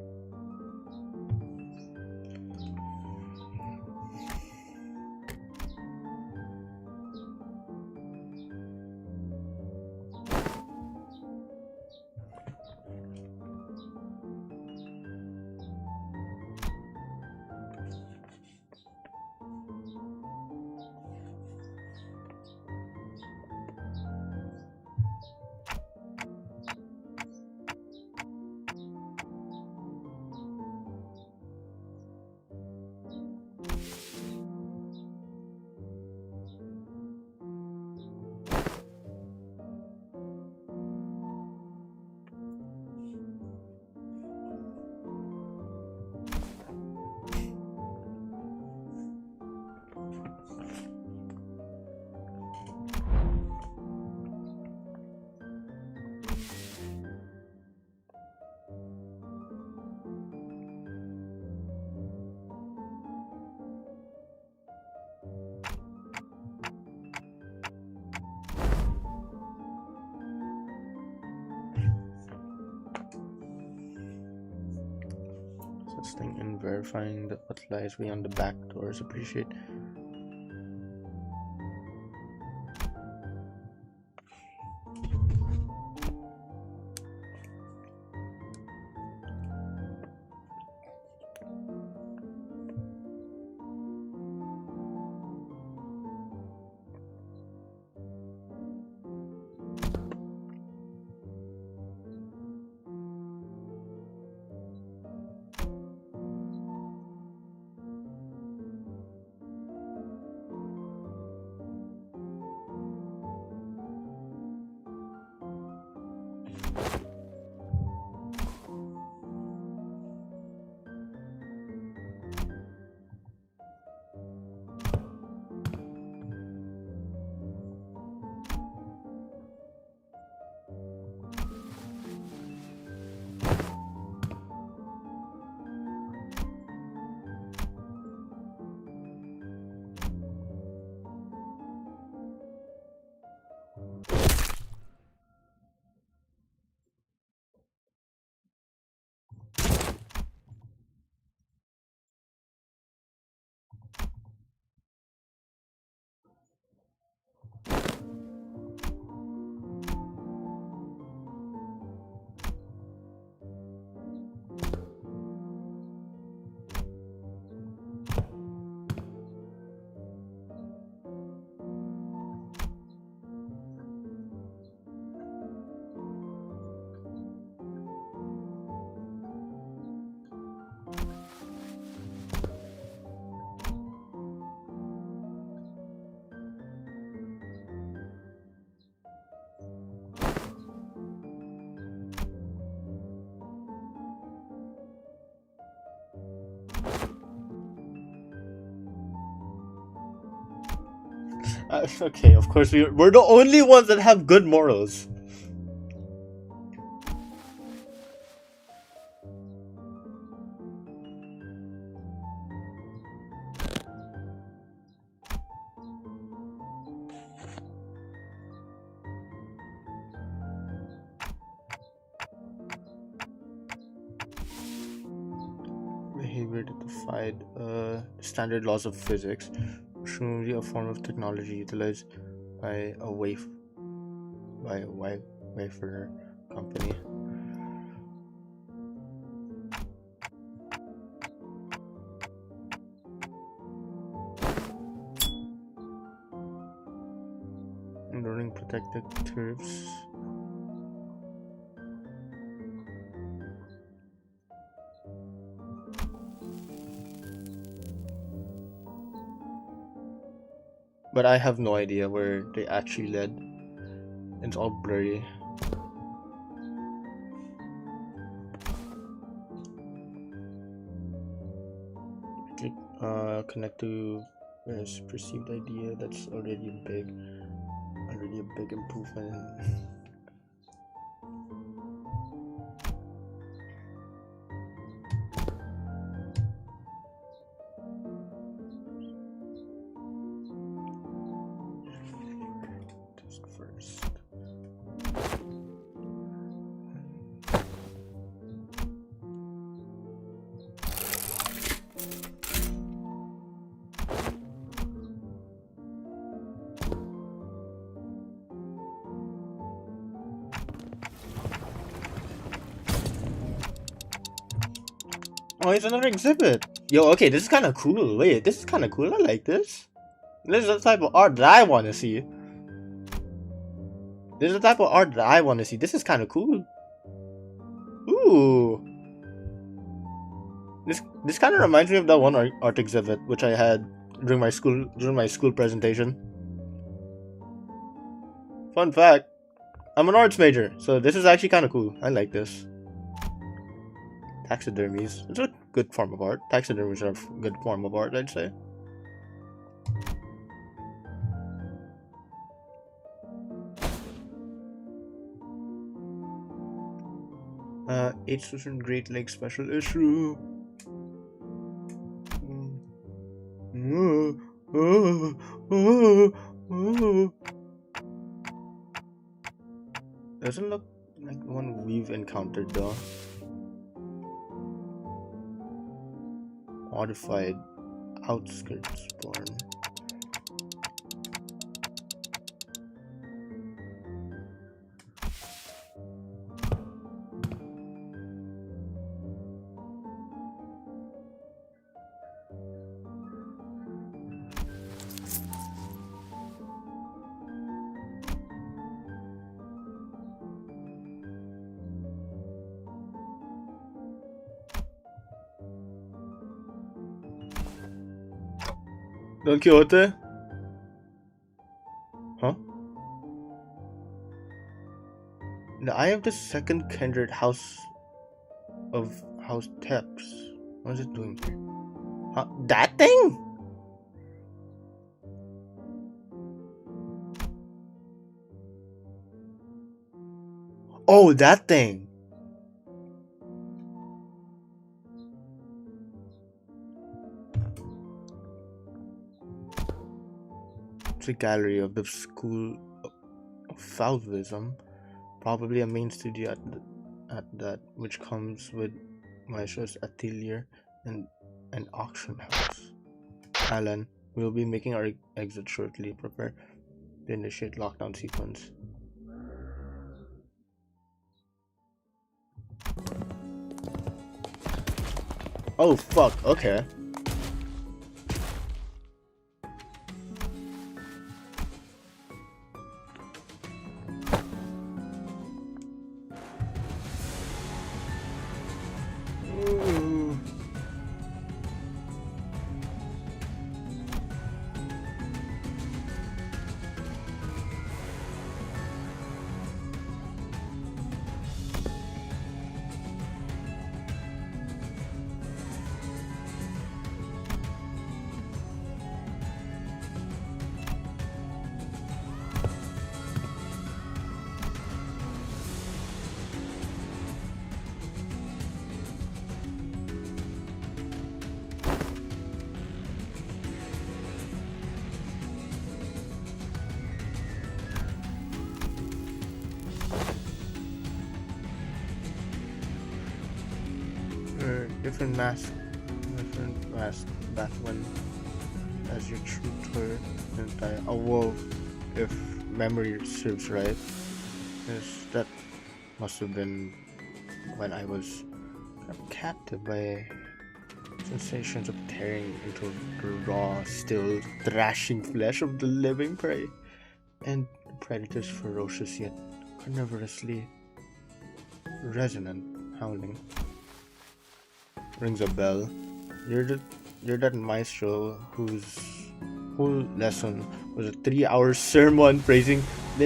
assisting in verifying that what lies beyond the back doors. Appreciate. Okay, of course we're the only ones that have good morals. Behavior that defied standard laws of physics, presumably a form of technology utilized by a wafer company. Learning protected curves. But I have no idea where they actually led. It's all blurry. Connect to perceived idea. That's already a big improvement. Just first. Oh, it's another exhibit. Yo, okay, this is kind of cool. Wait, this is kind of cool. I like this. This is the type of art that I want to see. This is the type of art that I want to see. This is kind of cool. Ooh. This kind of reminds me of that one art exhibit which I had during my school presentation. Fun fact, I'm an arts major, so this is actually kind of cool. I like this. Taxidermies. It's a good form of art. Taxidermies are a good form of art, I'd say. H. Great Lakes Special Issue. Doesn't look like one we've encountered though. modified outskirts born. Don Quixote? Huh? The eye of the second kindred house of House Teps. What is it doing here? Huh? That thing? Oh, that thing. It's a gallery of the School of Fauvism, probably a main studio at that, which comes with Maestro's atelier and an auction house. Alan, we will be making our exit shortly. Prepare to initiate lockdown sequence. Oh fuck, okay. Different mask, back when as your tutor entire. Oh whoa, if memory serves right, yes, that must have been when I was captive by sensations of tearing into the raw, still thrashing flesh of the living prey, and predators ferocious yet carnivorously resonant howling. Rings a bell. You're that maestro whose whole lesson was a 3-hour sermon praising the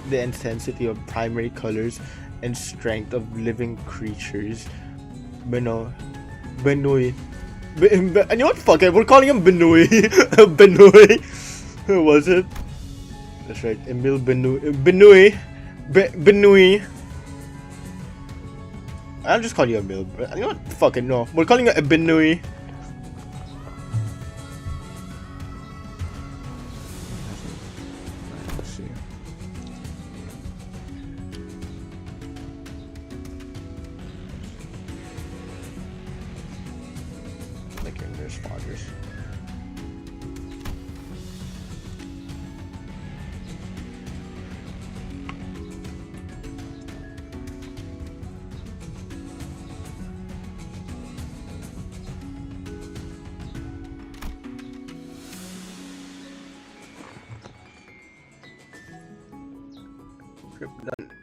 intensity of primary colors and strength of living creatures. Benoi. You know what? Fuck it. We're calling him Benoi. Benoi. Who was it? That's right. Emile Benoi. Benoi. I'll just call you Emil. You know what? Fucking no. We're calling it Benui. Let's see. Like English fathers.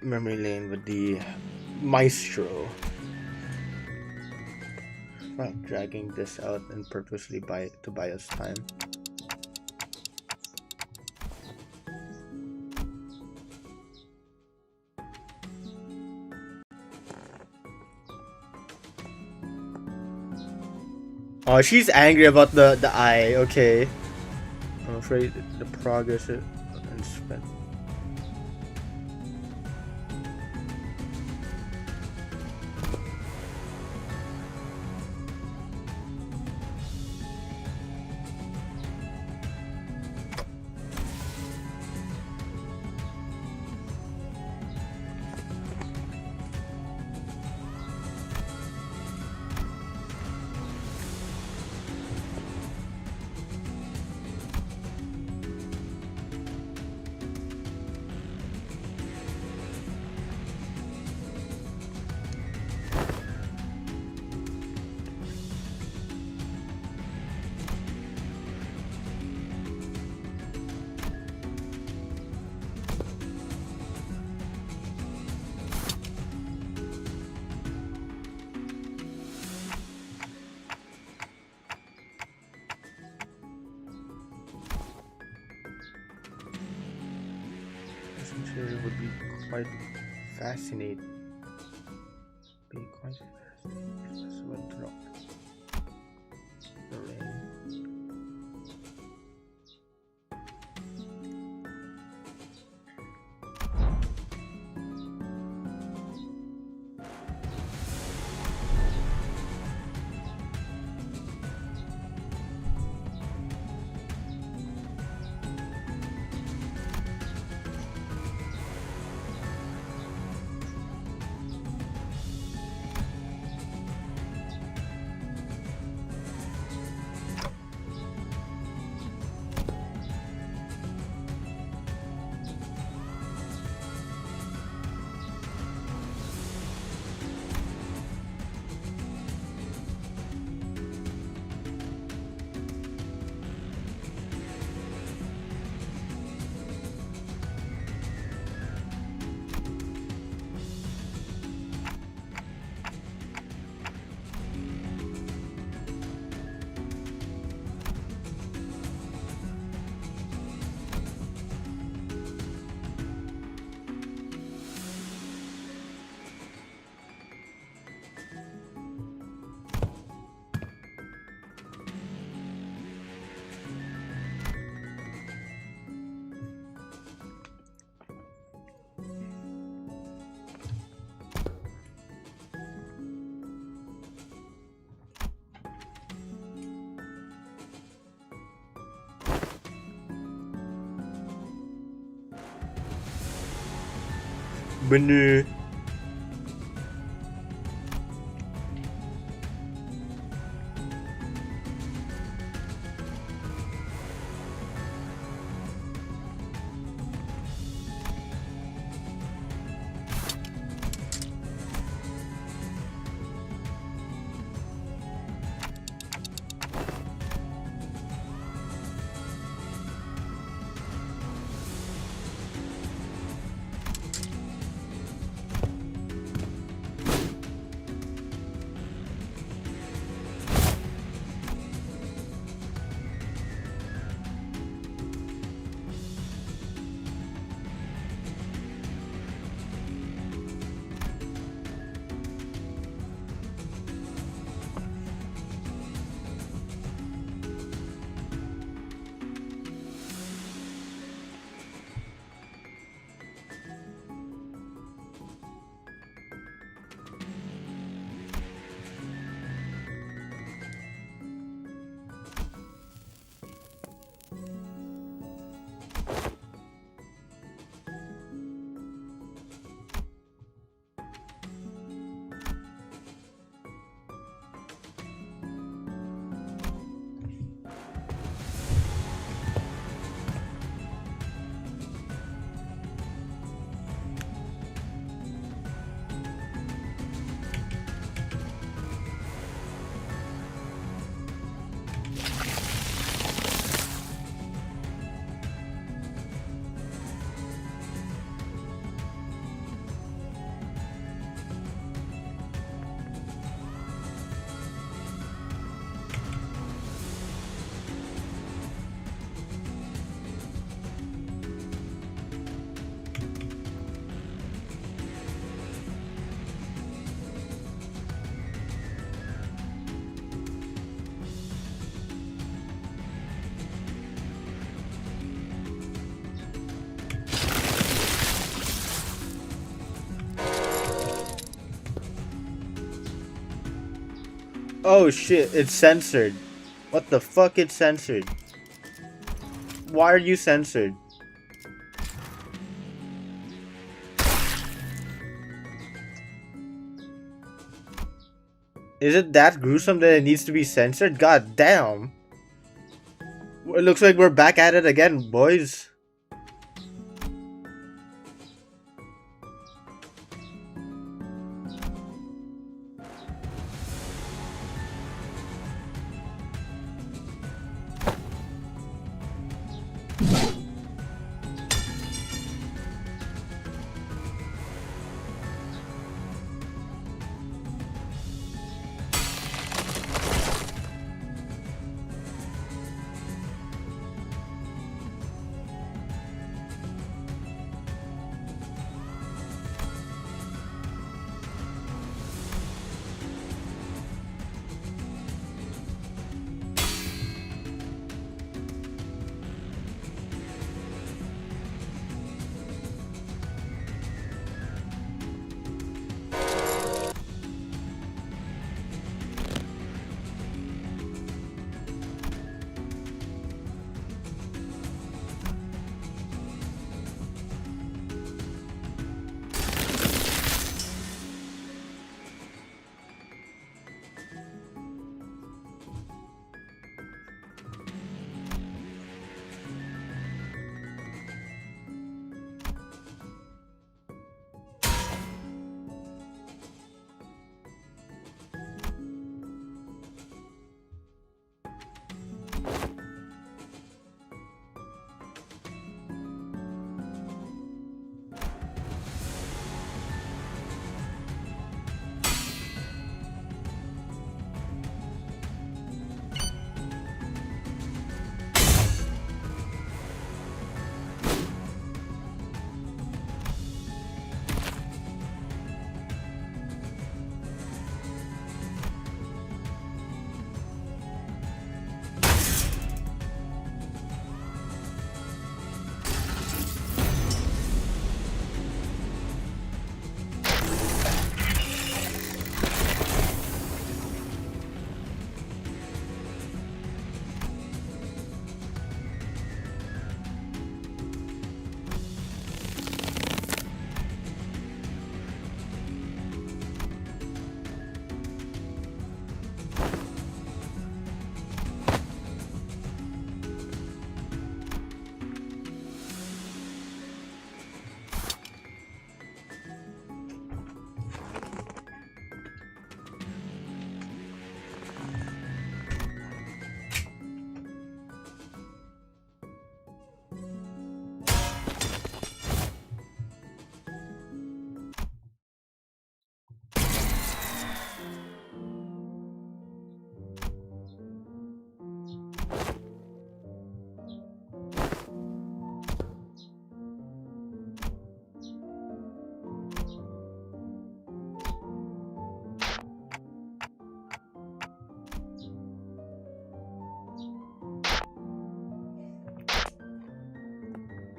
Memory lane with the maestro. Well, dragging this out and purposely to buy us time. Oh, she's angry about the eye. Okay. I'm afraid the progress and spent. century would be quite fascinating. Be quite fascinating. The rain. Bener. Oh shit, it's censored. What the fuck, it's censored? Why are you censored? Is it that gruesome that it needs to be censored? God damn. It looks like we're back at it again, boys.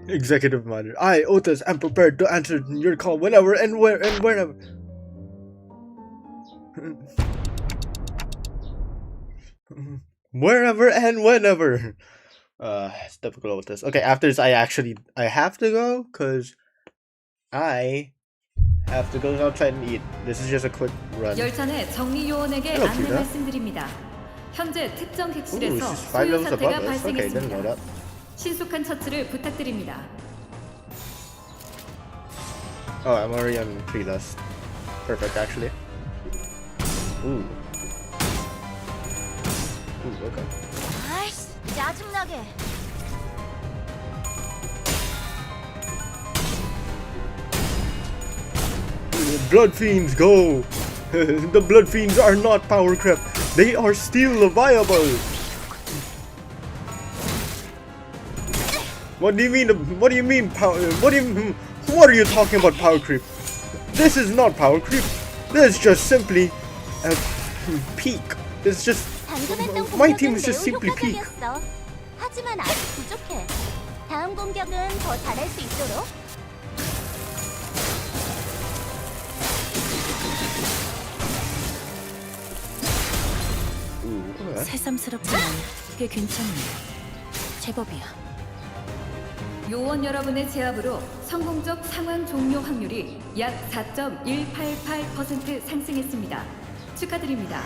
Executive matter. I, Otis, am prepared to answer your call whenever and where and whenever. Wherever and whenever. It's difficult with this. Okay, after this, I have to go because I have to go outside and eat. This is just a quick run. 열차 내 정리 요원에게 Hello, 안내 Peter. 말씀드립니다. 현재 특정 Ooh, 객실에서 this is 5 소요 levels above 사태가 us. Okay, didn't know 발생했습니다. that. 신속한 처치를 부탁드립니다. Oh, I'm already on 3 less. Perfect, actually. Ooh. Ooh, okay. 아이씨, 짜증나게. Blood fiends go! The blood fiends are not power creep. They are still viable. What do you mean? What do you mean power? What are you talking about power creep? This is not power creep. This is just simply a peak. It's just 방금 했던 my team 공격은 is just 매우 simply peak. 효과적이었어. 하지만 아직 부족해. 다음 공격은 더 잘할 수 있도록. Ooh, okay. 새삼스럽지만 꽤 괜찮네. 제법이야. 요원 여러분의 제압으로 성공적 상황 종료 확률이 약 4.188% 상승했습니다. 축하드립니다.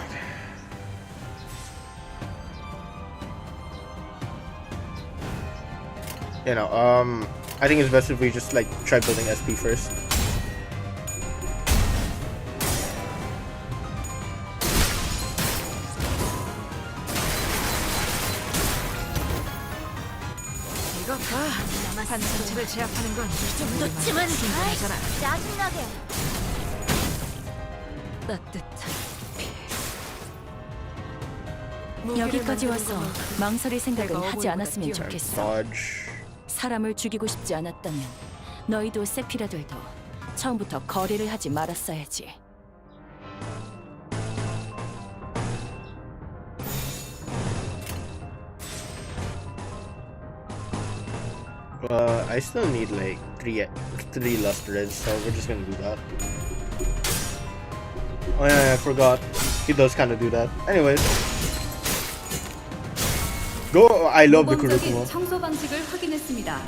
You know, I think it's best if we just like try building SP first. 이거 봐. 반전체를 제압하는 건 놓치면 충분하잖아. 짜증나게. 따뜻한. 여기까지 와서 망설일 생각은 하지 않았으면 좋겠어. Dodge. 사람을 죽이고 싶지 않았다면 너희도 세피라들도 처음부터 거래를 하지 말았어야지. I still need like three lustres, so we're just gonna do that. Oh yeah, I forgot. He does kind of do that. Anyways, go. I love the 모범적인 curriculum. 청소 방식을 확인했습니다.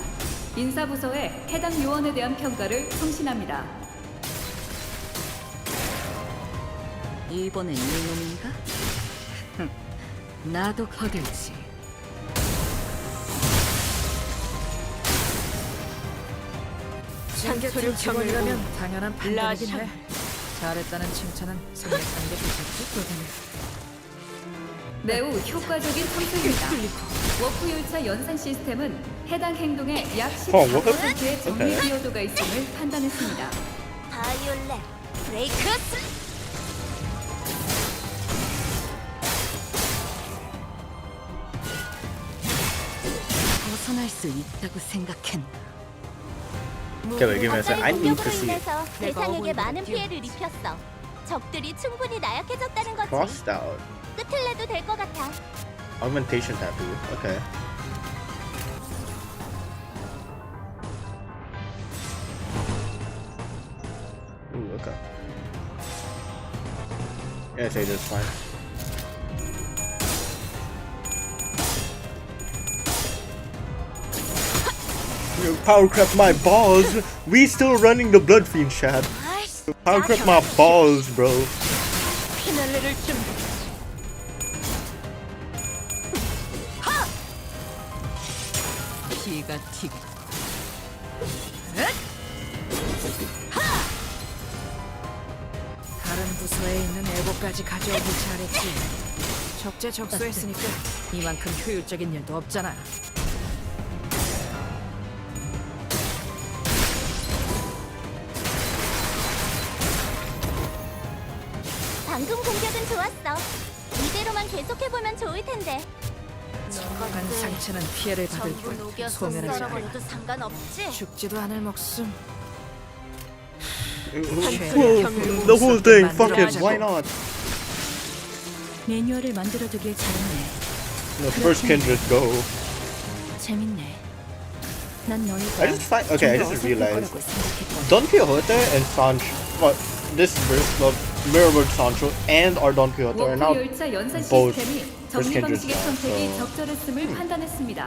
인사부서에 해당 요원에 대한 평가를 송신합니다. 이번엔 이놈인가? 나도 거들지. 상계토류 경이라면 당연한 판단이긴 해. 잘했다는 칭찬은 생략하는 게 좋겠지. 매우 효과적인 청소입니다. 워프 열차 연산 시스템은 해당 행동에 약 워프? 14%의 정리 오케이. 기여도가 있음을 판단했습니다. 바이올렛, 브레이크 슬. 벗어날 수 있다고 생각했나? Okay, give me a sec. I need to 공격으로 see it. 인해서 대상에게 어머니가 많은 뛰어났지. 피해를 입혔어. 적들이 충분히 나약해졌다는 거지. Crossed out. 끝을 내도 될 것 같아. Augmentation tattoo. Okay. Ooh, okay. Yeah, say that's fine. You power crap my balls. We still running the blood fiend chat. 아이씨, Power crap my balls, bro. 피날레를 좀 피가 튀고. 다른 부서에 있는 애고까지 가져오길 잘했지. 적재적소했으니까 이만큼 효율적인 일도 없잖아. 방금 공격은 좋았어. 이대로만 계속해보면 좋을 텐데. 한 상체는 피해를 받을 전부 뿐 녹여서 소멸하지 않아. 썰어버려도 상관없지. 죽지도 않을 목숨. The whole thing, fuck it, why not? 매뉴얼을 만들어두길 잘했네. The first can just go. 재밌네. 난 I 너희가 just find okay. I 좀더 just 어설플 realized 거라고 생각했거든. Don Quixote and Sancho. Well, this verse of Mirrored Sancho and our Don Quixote are 워크 now 열차 연산 both 시스템이 first 정리 kindreds 방식의 now. 선택이 So 적절했음을 판단했습니다.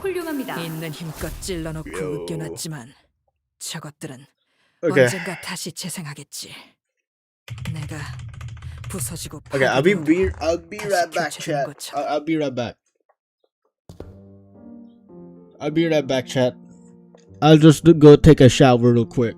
훌륭합니다. 있는 힘껏 찔러놓고 Yo. 웃겨놨지만 저것들은 okay. 언젠가 다시 재생하겠지. 내가 부서지고 Okay, I'll be 파괴되고 I'll be 다시 right back, 교체되는 chat. 것처럼. I'll be right back. I'll be right back, chat. I'll just go take a shower real quick.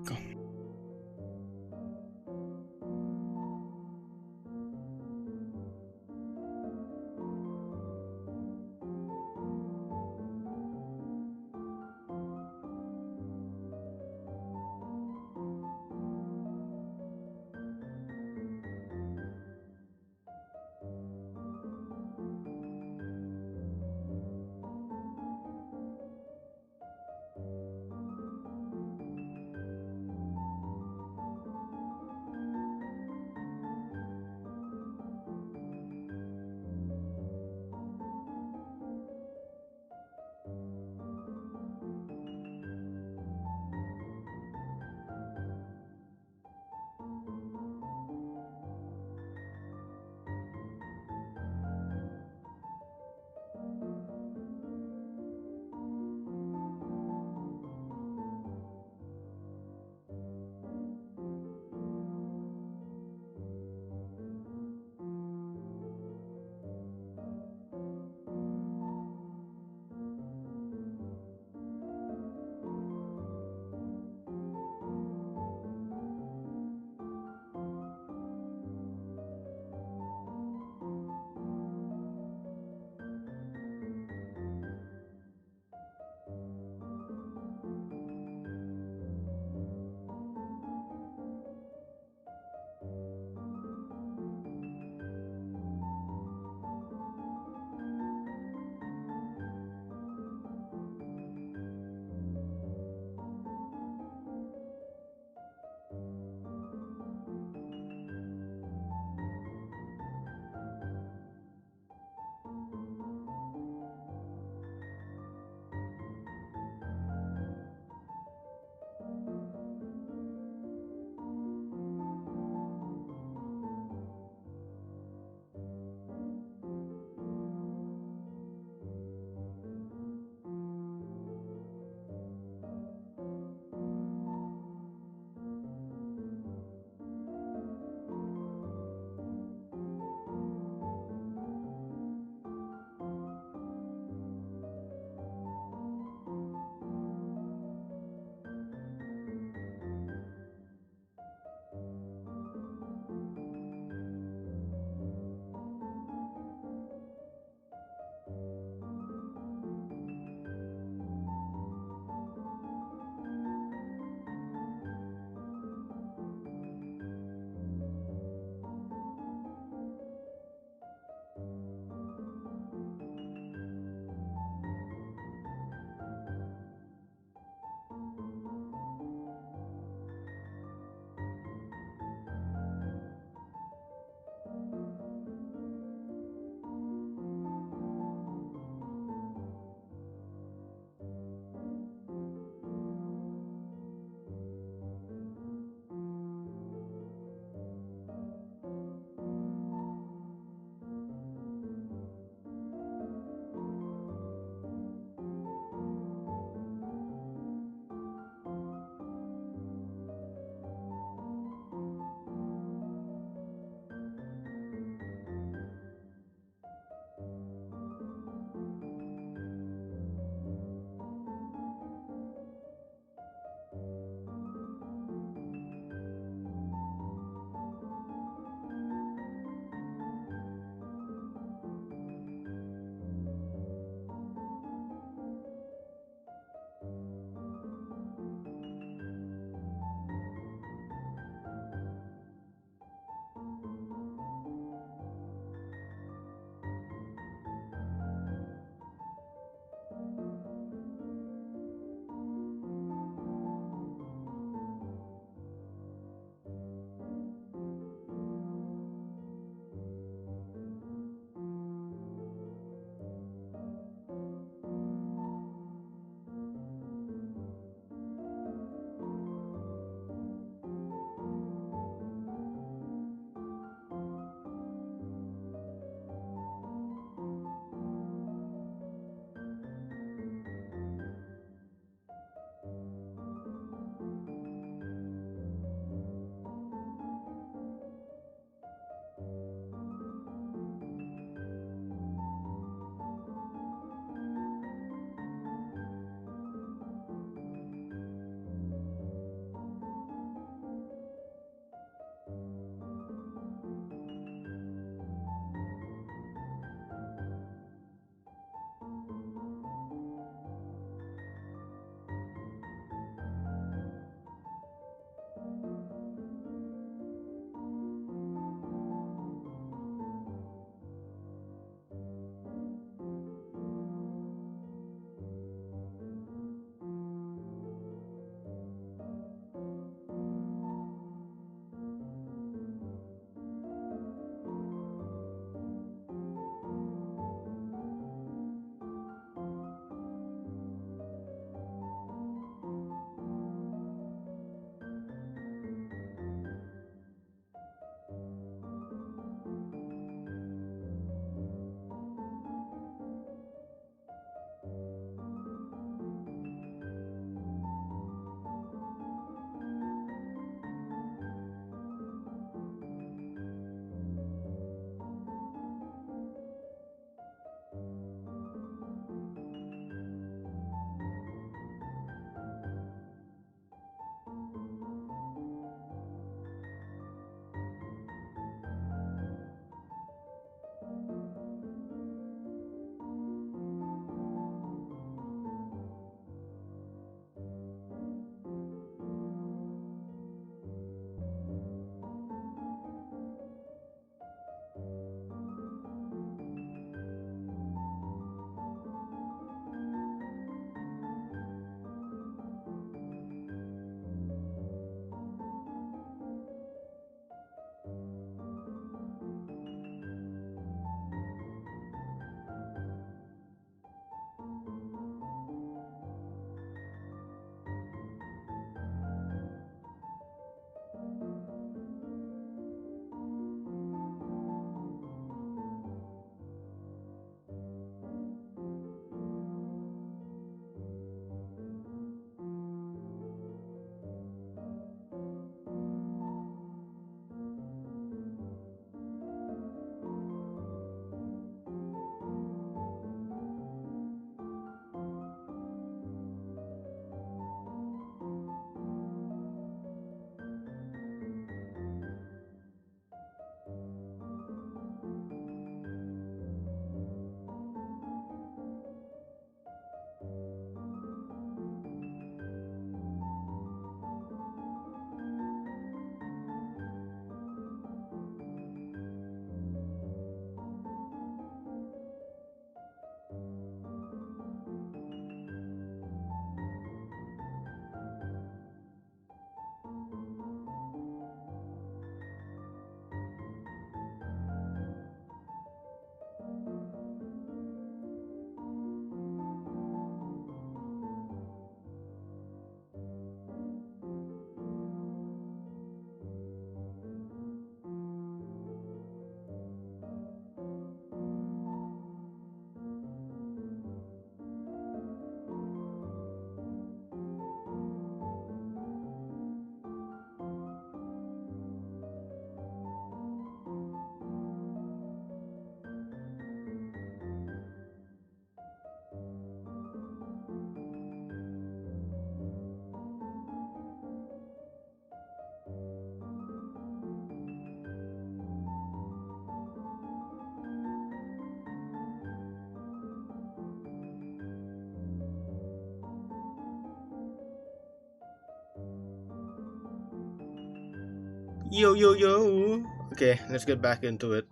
Yo, yo, yo. Okay, let's get back into it.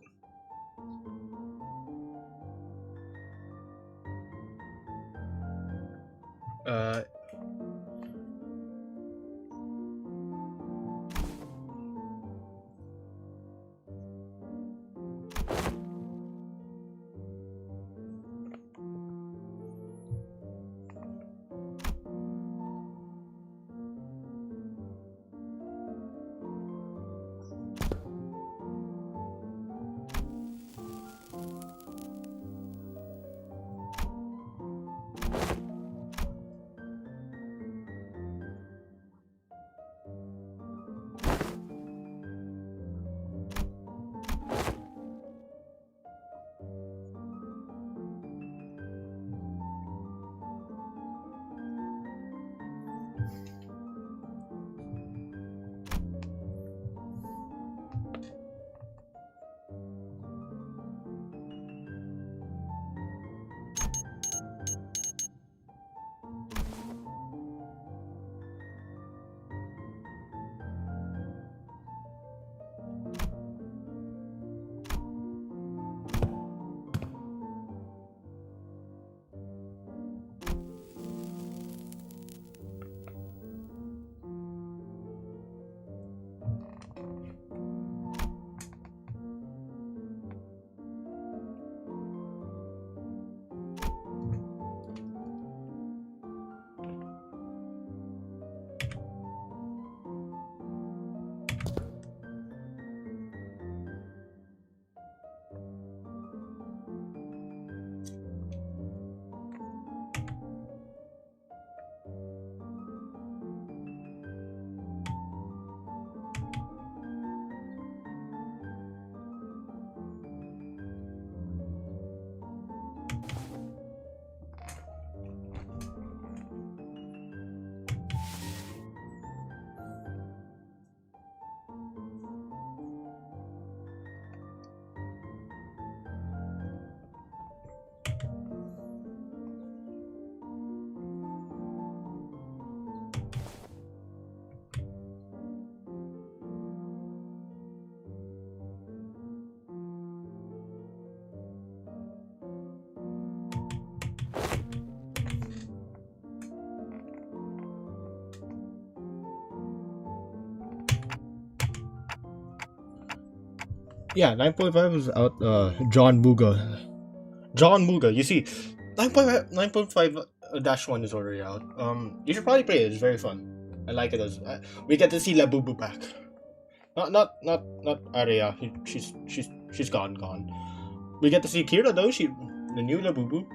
Uh, yeah, 9.5 is out. John Muga. John Muga. You see, 9.5-1 is already out. You should probably play it. It's very fun. I like it as we get to see Labubu back. Not Arya. She's gone. We get to see Kira though. The new Labubu.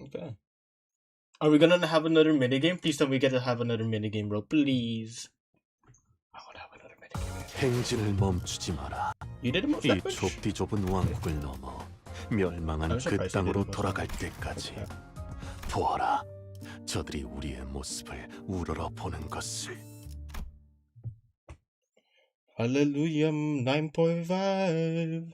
Okay. Are we gonna have another minigame? Please tell me we get to have another minigame, bro. Please. I wanna have another minigame. 행진을 멈추지 마라. You did it most 이 damage? 좁디 좁은 왕국을 넘어 멸망한 I'm 그 surprised you 땅으로 did most 돌아갈 damage. 때까지 Okay. 보아라. 저들이 우리의 모습을 우러러보는 것을. Hallelujah, 9.5.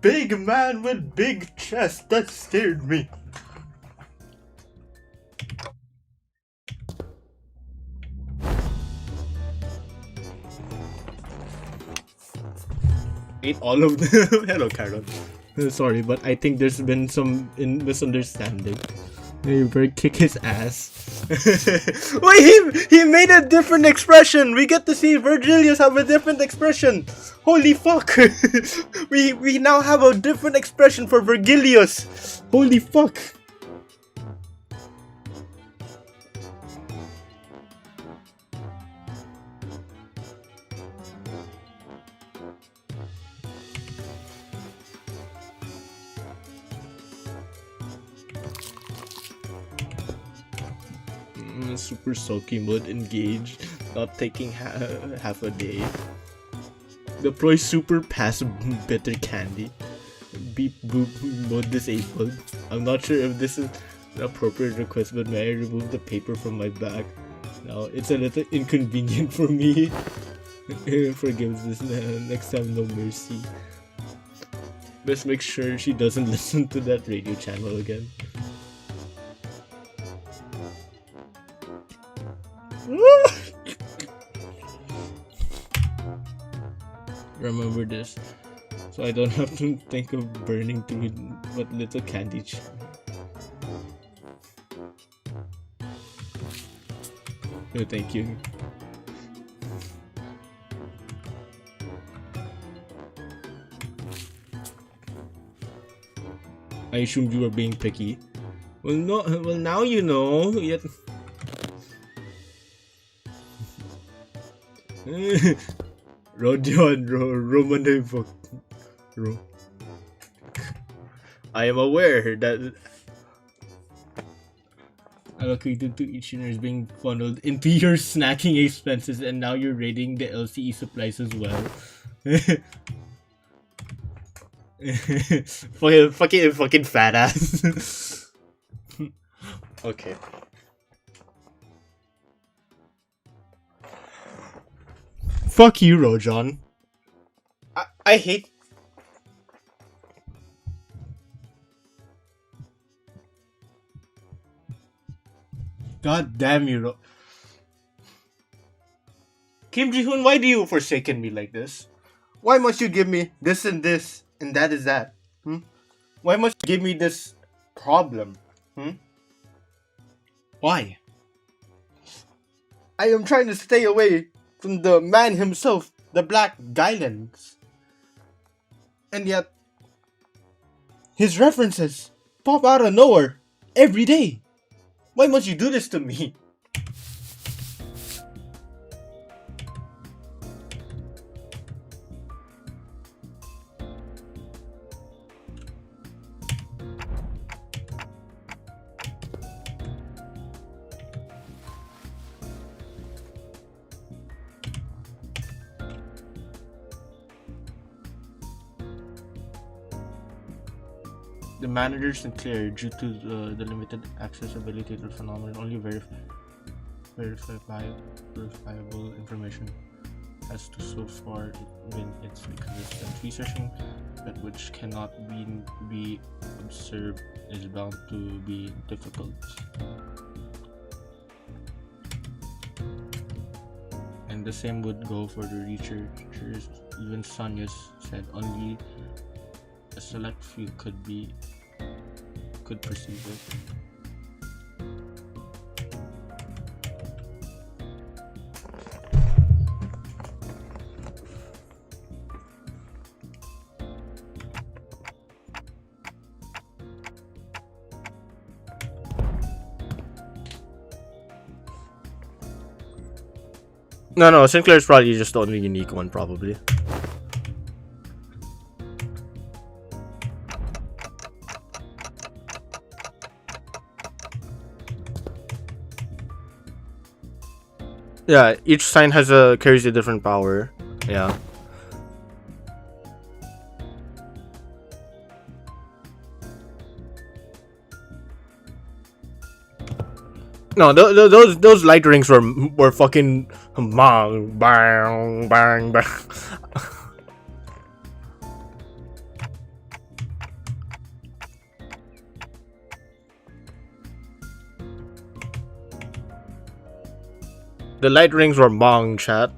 Big man with big chest. That scared me. Ate all of them. Hello, Carol. Sorry, but I think there's been some misunderstanding. You better kick his ass. Wait, he made a different expression. We get to see Virgilius have a different expression. Holy fuck! we now have a different expression for Virgilius. Holy fuck! Super sulky mode engaged, not taking half a day. Deploy super passive bitter candy. Beep boop mode disabled. I'm not sure if this is an appropriate request, but may I remove the paper from my bag? Now it's a little inconvenient for me. Forgives this next time, no mercy. Best make sure she doesn't listen to that radio channel again. Remember this, so I don't have to think of burning through what little candy. Oh, thank you. I assumed you were being picky. Well, no. Well, now you know. Yet. Rodion Romanev. I am aware that allocated to each dinner is being funneled into your snacking expenses, and now you're raiding the LCE supplies as well. fucking fat ass. Okay. Fuck you, Rojon. I hate. God damn you, Kim Ji-hoon, why do you forsaken me like this? Why must you give me this and that is that? Why must you give me this problem? Why? I am trying to stay away from the man himself, the Black Gylans. And yet, his references pop out of nowhere every day. Why must you do this to me? The managers declare, due to the limited accessibility to the phenomenon, only verifiable information has to so far been its existence. Researching that which cannot be observed is bound to be difficult. And the same would go for the researchers. Even Sonyas said only a select few could perceive it. No, Sinclair's probably just the only unique one, probably. Yeah, each sign carries a different power. Yeah. No, those light rings were fucking bang bang bang bang. The light rings were bang, chat.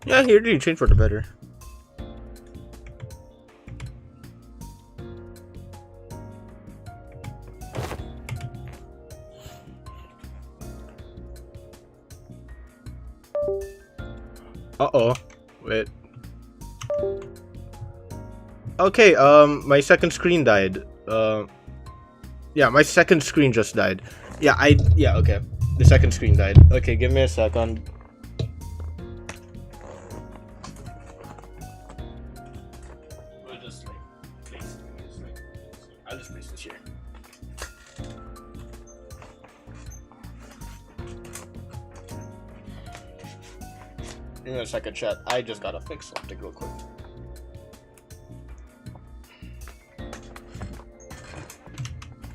Yeah, he really changed for the better. Uh-oh. Wait. Okay, my second screen died. Yeah, my second screen just died. Yeah, okay. The second screen died. Okay, give me a second. I'll just place this here. Give me a second, chat. I just gotta fix something real quick.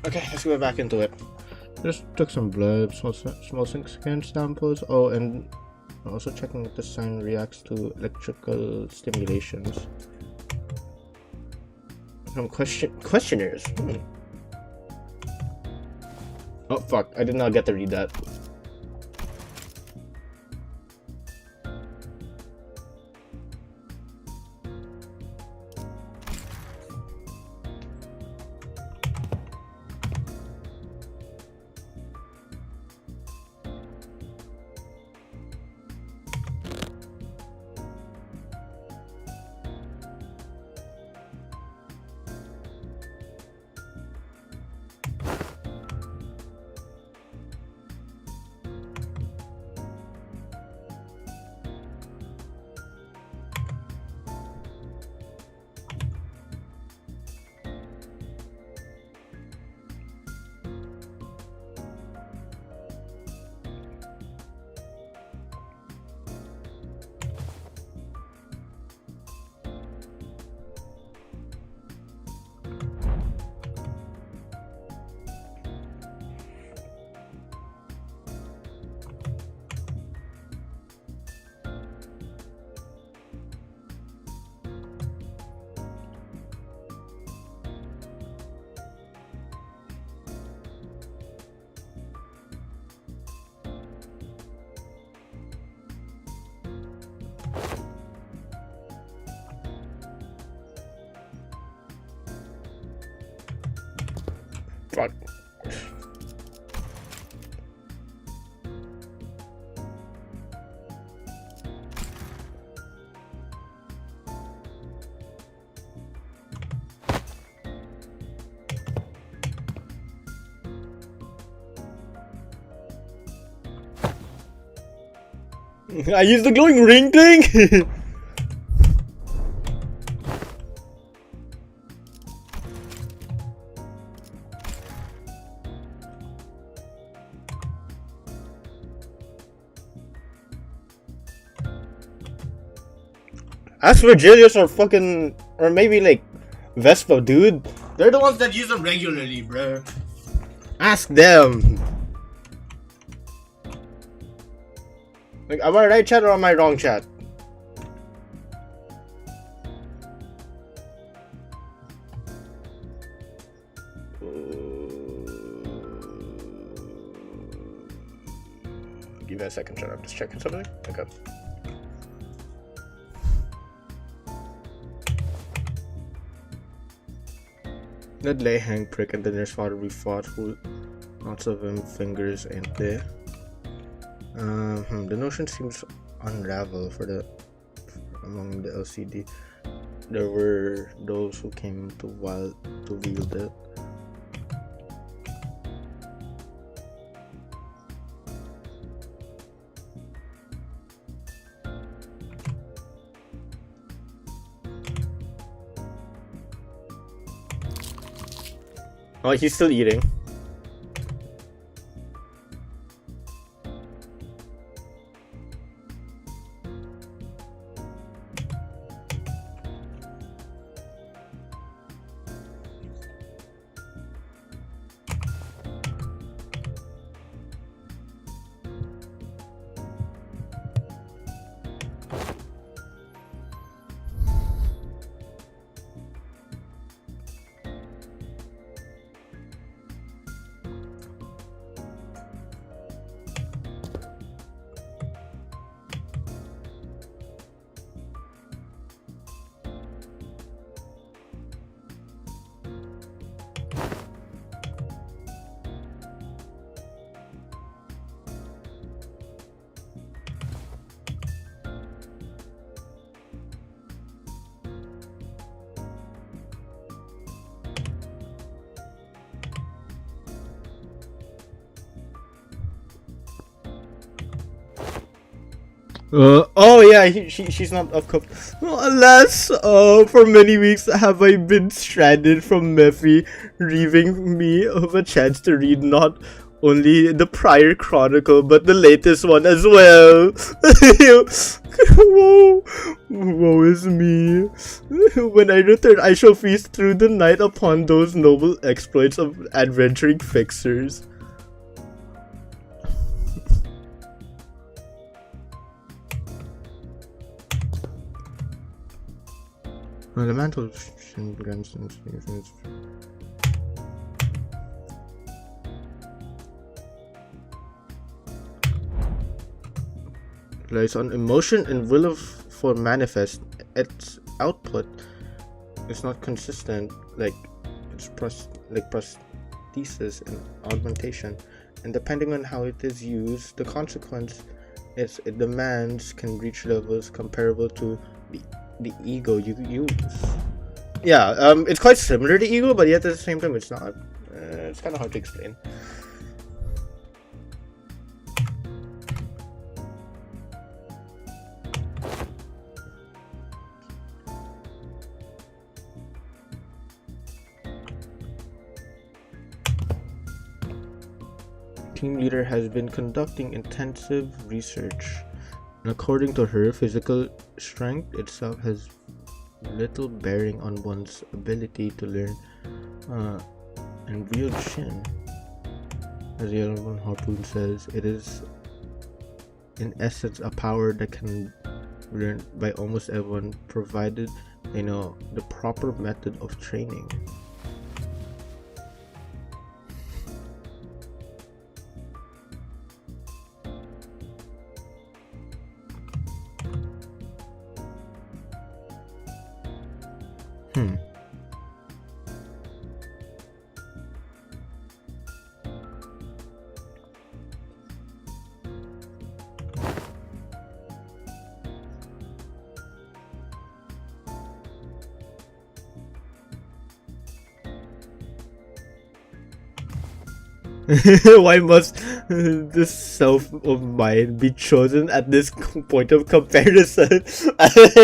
Okay, let's go back into it. Just took some blood, small scan samples. Oh, and also checking if the sign reacts to electrical stimulations. Some questionnaires. Oh fuck! I did not get to read that. Fuck. I used the glowing ring thing. Ask Virgilius or fucking, or maybe like Vespa, dude. They're the ones that use them regularly, bro. Ask them. Like, am I right, chat, or am I wrong, chat? Give me a second, I'm just checking something. Okay. That lay hang prick and then there's father we fought who lots of him fingers ain't there. The notion seems unravel for the among the LCD. There were those who came to wield it. Oh, he's still eating. Oh yeah, she's not upcooked. Alas, for many weeks have I been stranded from Mephi, relieving me of a chance to read not only the prior chronicle, but the latest one as well. Woe is me. When I return, I shall feast through the night upon those noble exploits of adventuring fixers. The mantle relies on emotion and will for manifest. Its output is not consistent, like it's prosthesis and augmentation, and depending on how it is used, the consequence is it demands can reach levels comparable to the ego you use. Yeah, it's quite similar to ego, but yet at the same time it's not. It's kind of hard to explain. Team leader has been conducting intensive research. And according to her, physical strength itself has little bearing on one's ability to learn and wield Shin. As the other one, Harpoon says, it is in essence a power that can be learned by almost everyone, provided they know the proper method of training. Why must this self of mine be chosen at this point of comparison?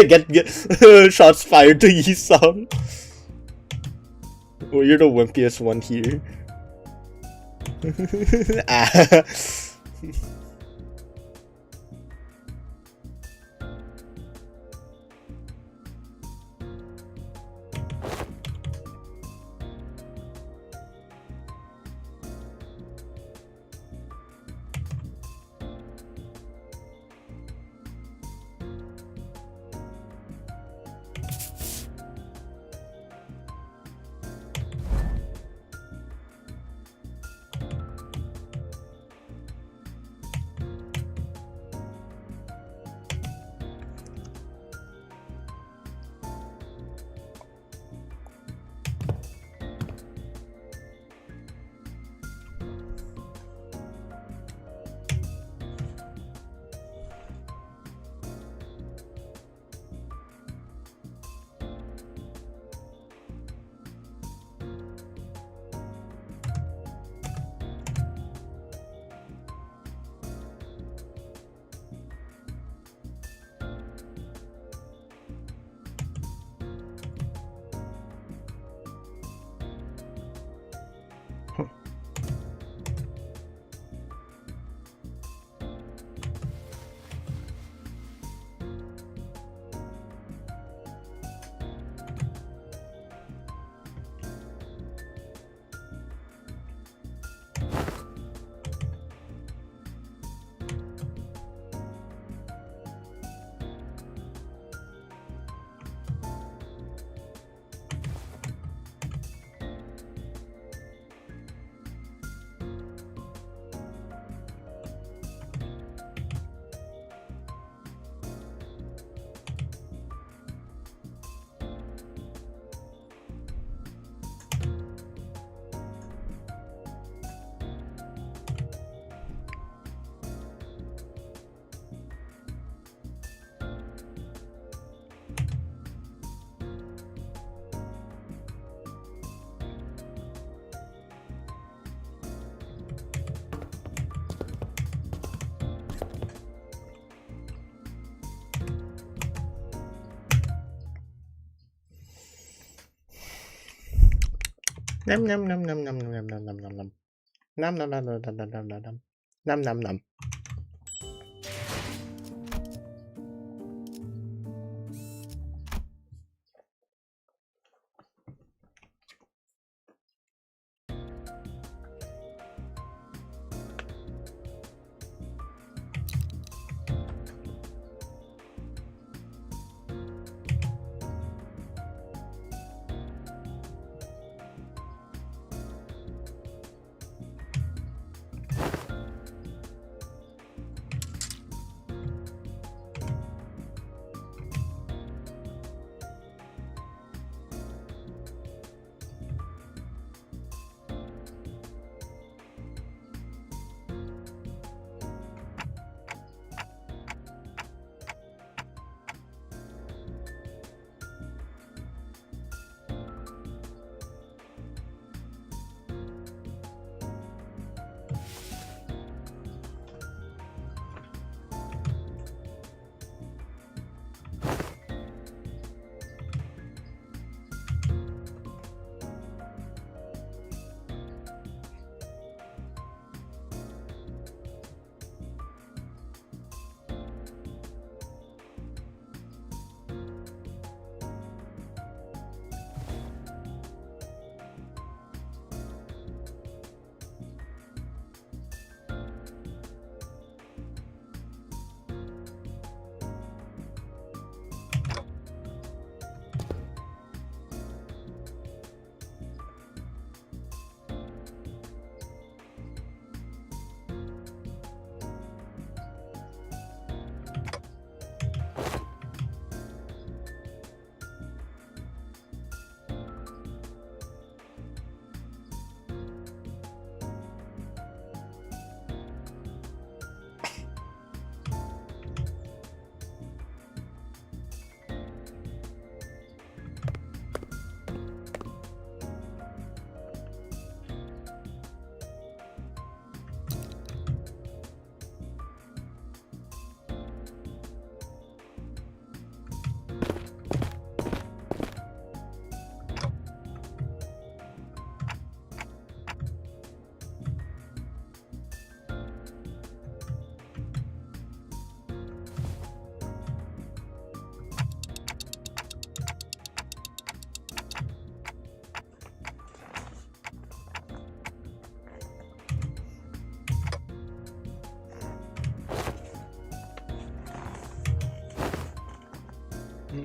get shots fired to Yi-sung. Oh, you're the wimpiest one here. Nom nom nom nom nom nom nom nom nom nom. Nom nom nom nom nom nom nom nom nom. Nom nom nom.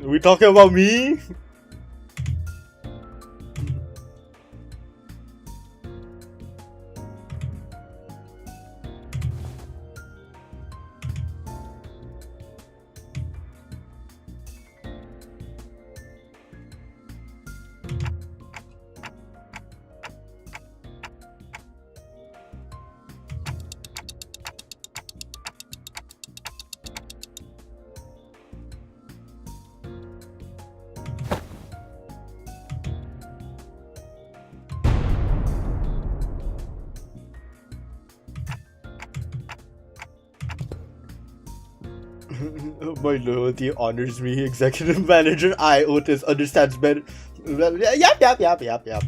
We talking about me? My loyalty honors me. Executive manager I Otis understands better. Yep.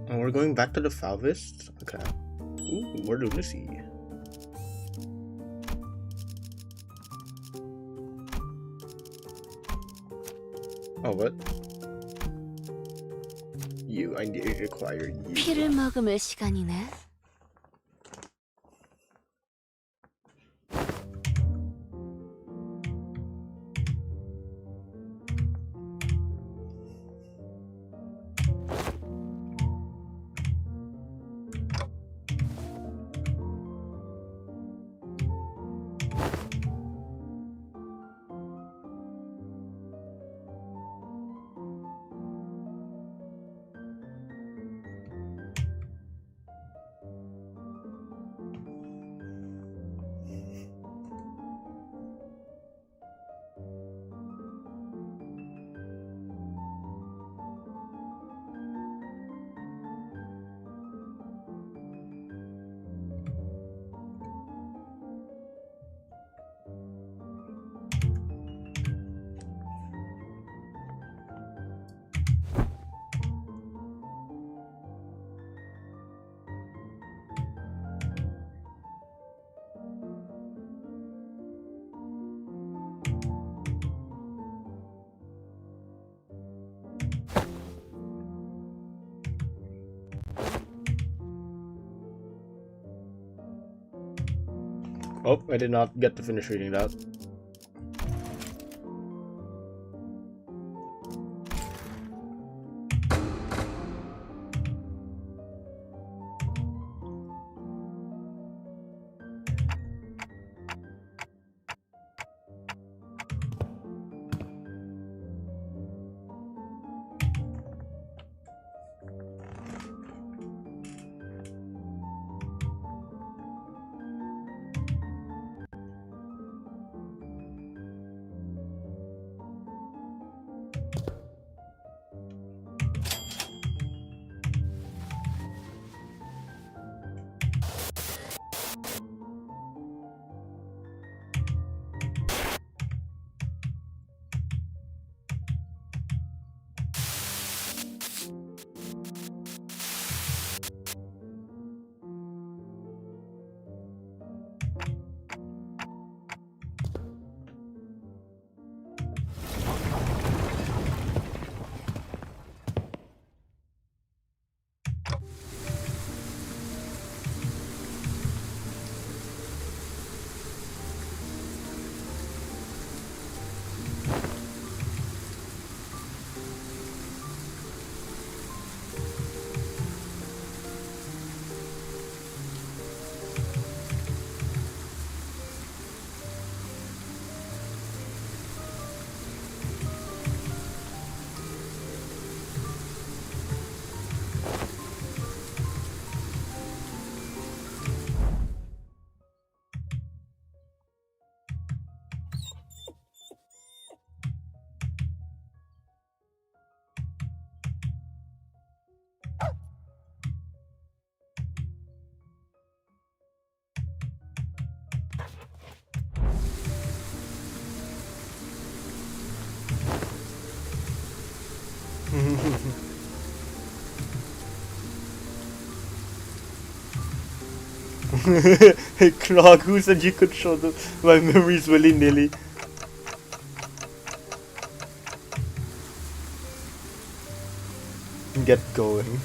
And we're going back to the Falvist? Okay. Ooh, more lunacy. Oh, what? You, I require you. 피를 머금을 시간이네. Oh, I did not get to finish reading that. Hey Clog, who said you could show my memories willy-nilly? get going.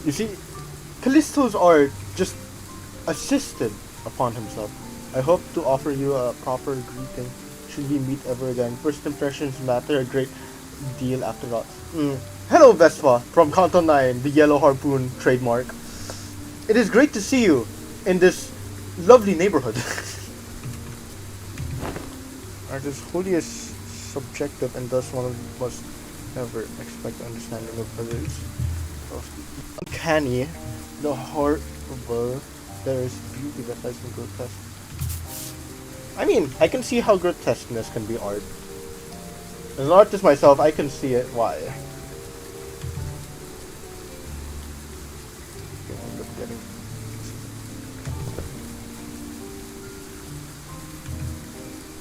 You see, Callisto's art just assisted upon himself. I hope to offer you a proper greeting should we meet ever again. First impressions matter a great deal after all. Hello Vespa from Canton 9, the Yellow Harpoon trademark. It is great to see you in this lovely neighborhood. Art is wholly subjective and thus one must never expect understanding of others. Uncanny, the horrible, there is beauty that lies in grotesque. I mean, I can see how grotesqueness can be art. As an artist myself, I can see it. Why?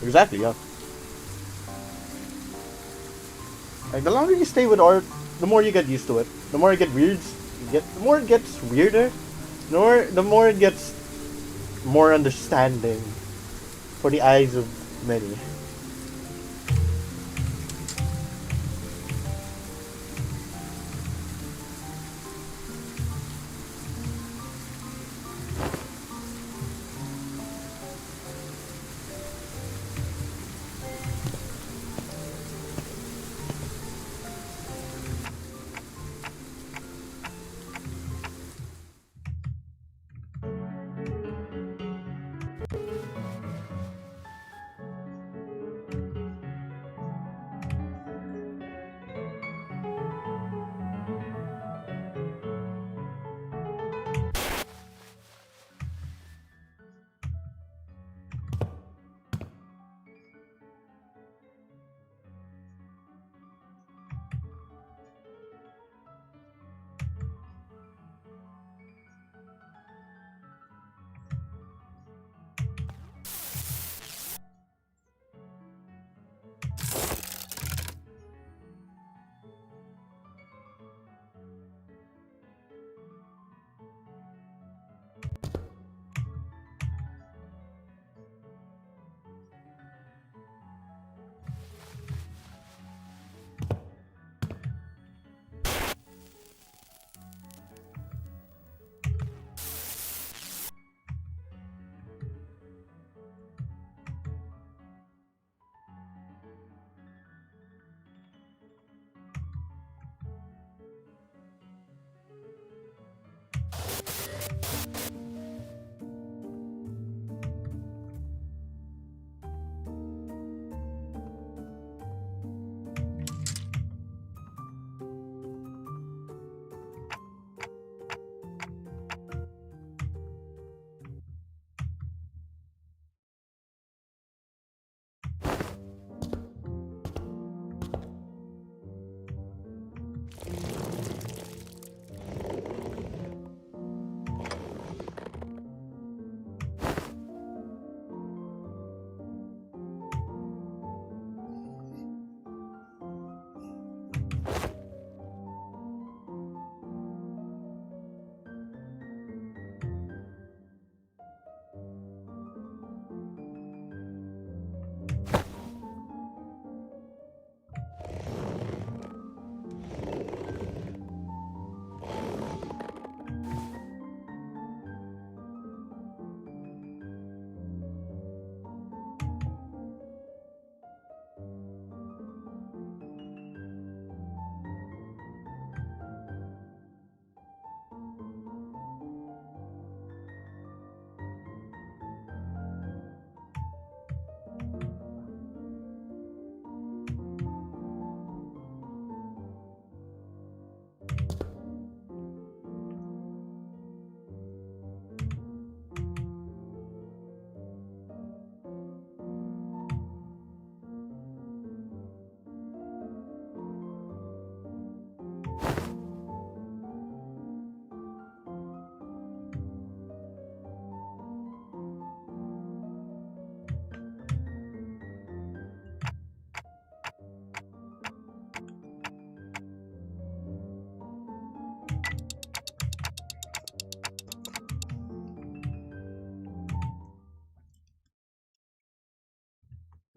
Exactly, yeah. Like, the longer you stay with art, the more you get used to it. The more it gets weird, the more it gets weirder. The more it gets more understanding for the eyes of many.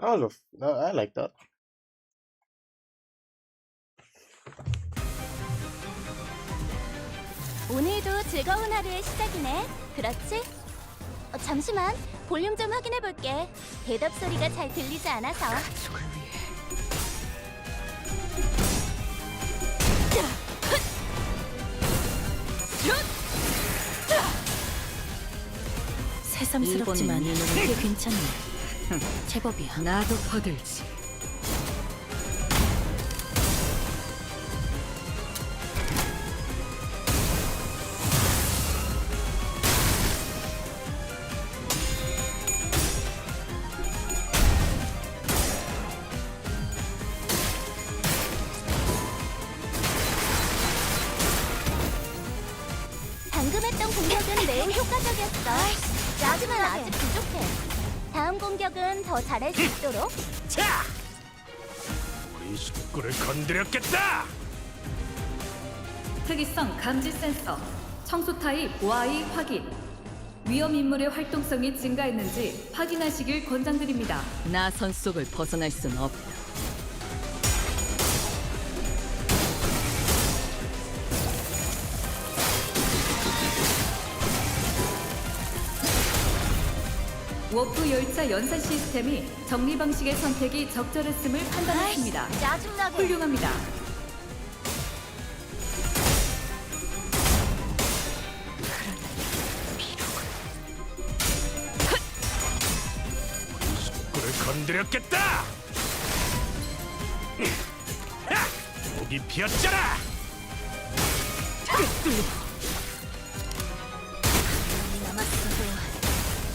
I like that. 오늘도 즐거운 하루의 시작이네. 그렇지? 잠시만. 볼륨 좀 확인해 볼게. 대답 소리가 잘 들리지 않아서. 가족을 위해. 새삼스럽지만 꽤 괜찮네. 제법이야. 나도 거들지. 방금 했던 공격은 매우 효과적이었어. 하지만 아직 부족해. 다음 공격은 더 잘할 수 있도록. 우리 식구를 건드렸겠다. 특이성 감지 센서, 청소 타입 Y 확인. 위험 인물의 활동성이 증가했는지 확인하시길 권장드립니다. 나선 속을 벗어날 순 없다. 워프 열차 연산 시스템이 정리 방식의 선택이 적절했음을 판단했습니다. 짜증나게. 훌륭합니다. 식구를 건드렸겠다. 목이 비었잖아.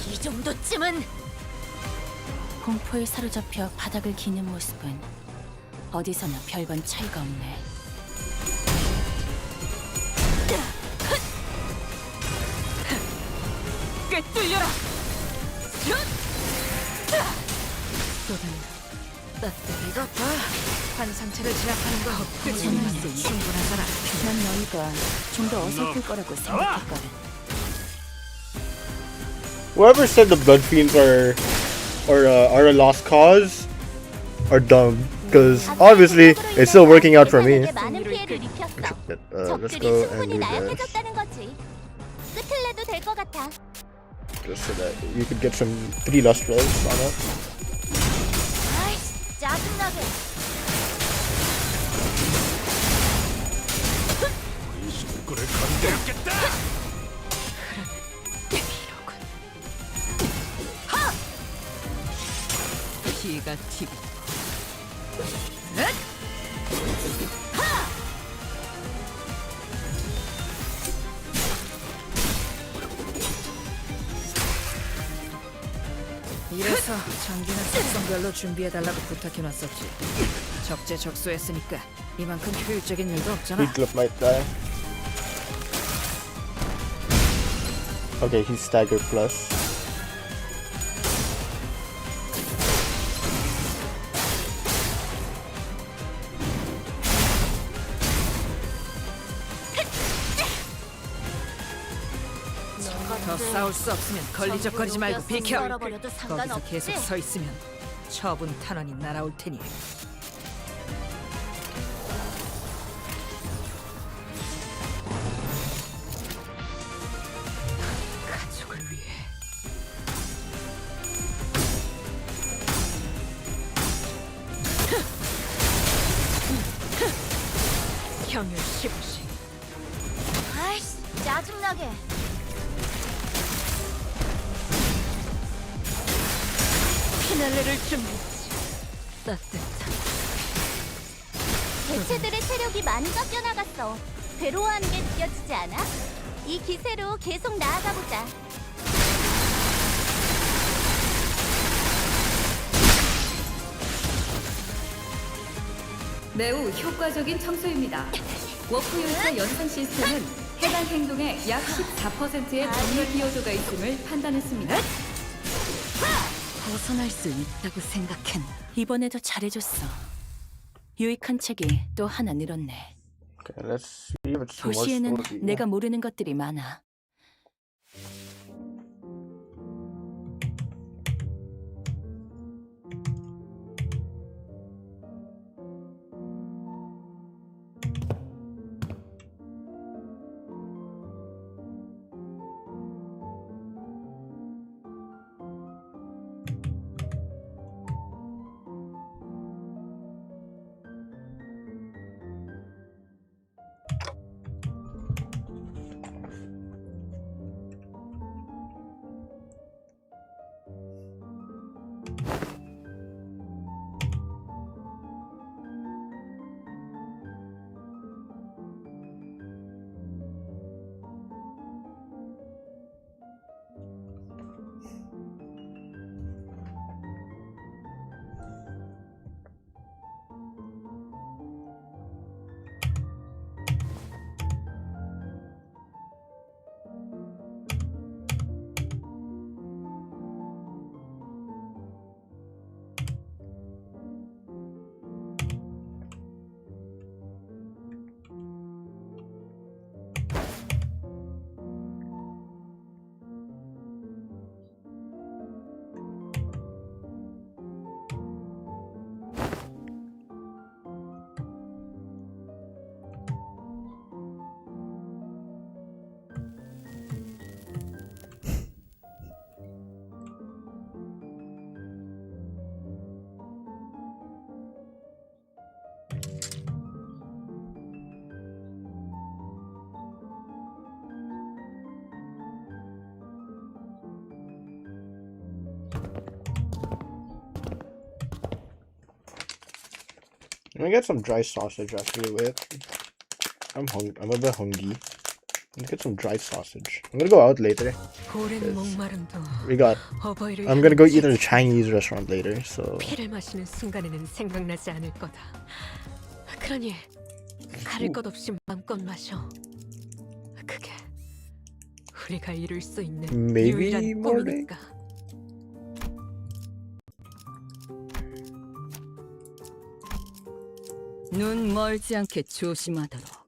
이 정도쯤은. 공포에 사로잡혀 바닥을 기는 모습은 어디서나 별반 차이가 없네. 꿰뚫려라! 이거 봐. 환상체를 제압하는 거 끝이 정말 충분하잖아. 난 너희가 좀 더 어설플 거라고 생각했거든. Whoever said the Blood Fiends are a lost cause are dumb. Because obviously it's still working out for me. 많은 피해를 입혔어. Let's 적들이 go 충분히 and do this. 나약해졌다는 거지. 끝을 내도 될 것 같아. Just so that you could get some 3 lustras on it. 아이씨, 짜증나게. 우리 식구를 건드렸겠다. 피가 튀고 이래서 장비는 특성별로 준비해달라고 부탁해놨었지. 적재적소했으니까 이만큼 효율적인 일도 없잖아. Heatlip might die. Okay, he's stagger plus. 더 싸울 수 없으면 걸리적거리지 말고 비켜. 썰어버려도 거기서 상관없지. 계속 서 있으면 처분 탄원이 날아올 테니. 가족을 위해. 형을 15씩. 아이씨, 짜증나게. 피날레를 준비했지. 따뜻한 개체들의 체력이 많이 깎여 나갔어. 괴로워하는 게 느껴지지 않아? 이 기세로 계속 나아가 보자. 매우 효과적인 청소입니다. 워프 열차 연산 시스템은 해당 행동의 약 14%의 정리 기여도가 있음을 판단했습니다. 벗어날 수 있다고 생각했나? 이번에도 잘해줬어. 유익한 책이 또 하나 늘었네. Okay, let's see if it's more 도시에는 slowly. 내가 모르는 것들이 많아. Let me get some dry sausage actually. Wait, I'm hungry. I'm a bit hungry. Let's get some dry sausage. I'm gonna go out later. We got. I'm gonna go eat at a Chinese restaurant later. So. 피를 마시는 순간에는 생각나지 않을 거다. 그러니 가릴 것 없이 마음껏 마셔. 그게 우리가 이룰 수 있는 Maybe 유일한 morning. 꿈이니까. 눈 멀지 않게 조심하도록.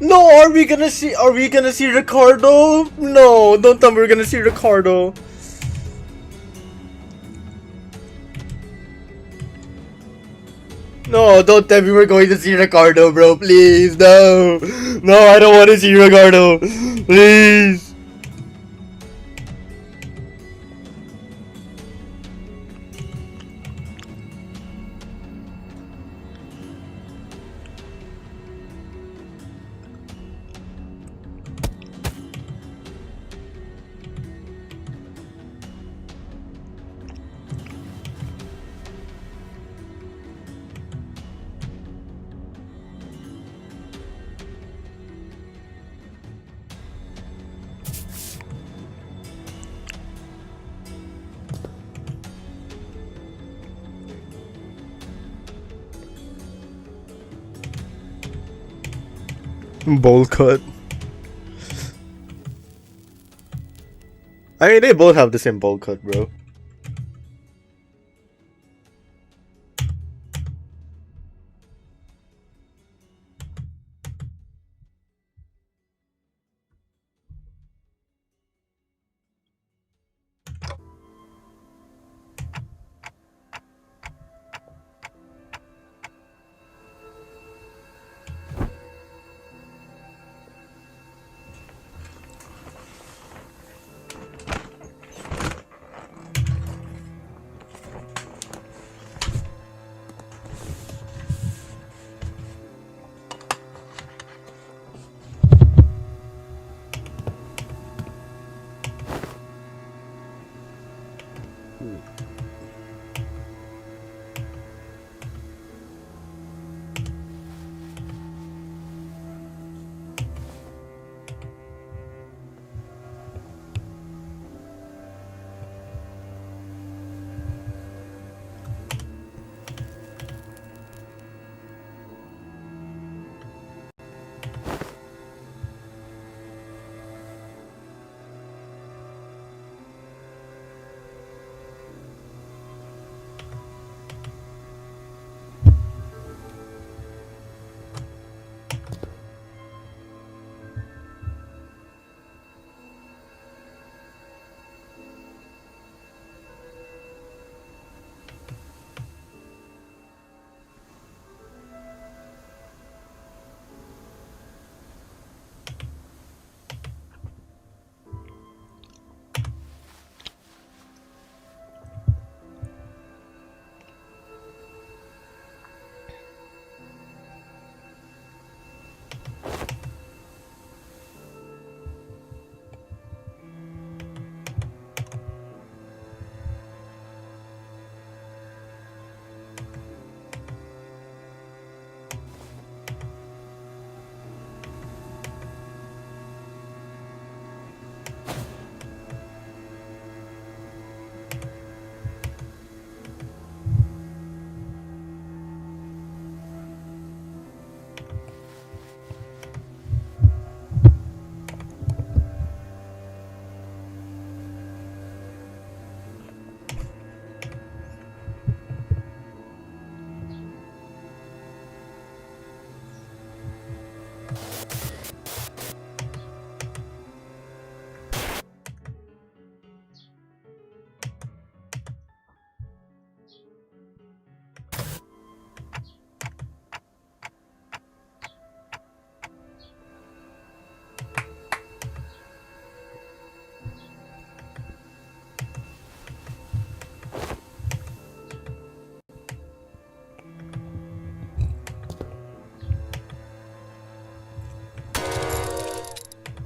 No, are we gonna see Ricardo? No, don't tell me we're gonna see Ricardo. No, don't tell me we're going to see Ricardo, bro. Please, no. No, I don't want to see Ricardo. Please. Bowl cut. I mean, they both have the same bowl cut, bro.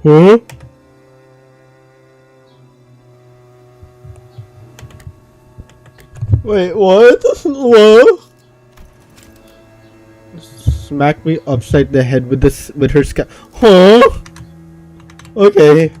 Huh? Wait, what? What? Smack me upside the head with her scat. Huh? Okay.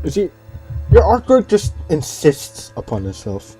You see, your artwork just insists upon itself.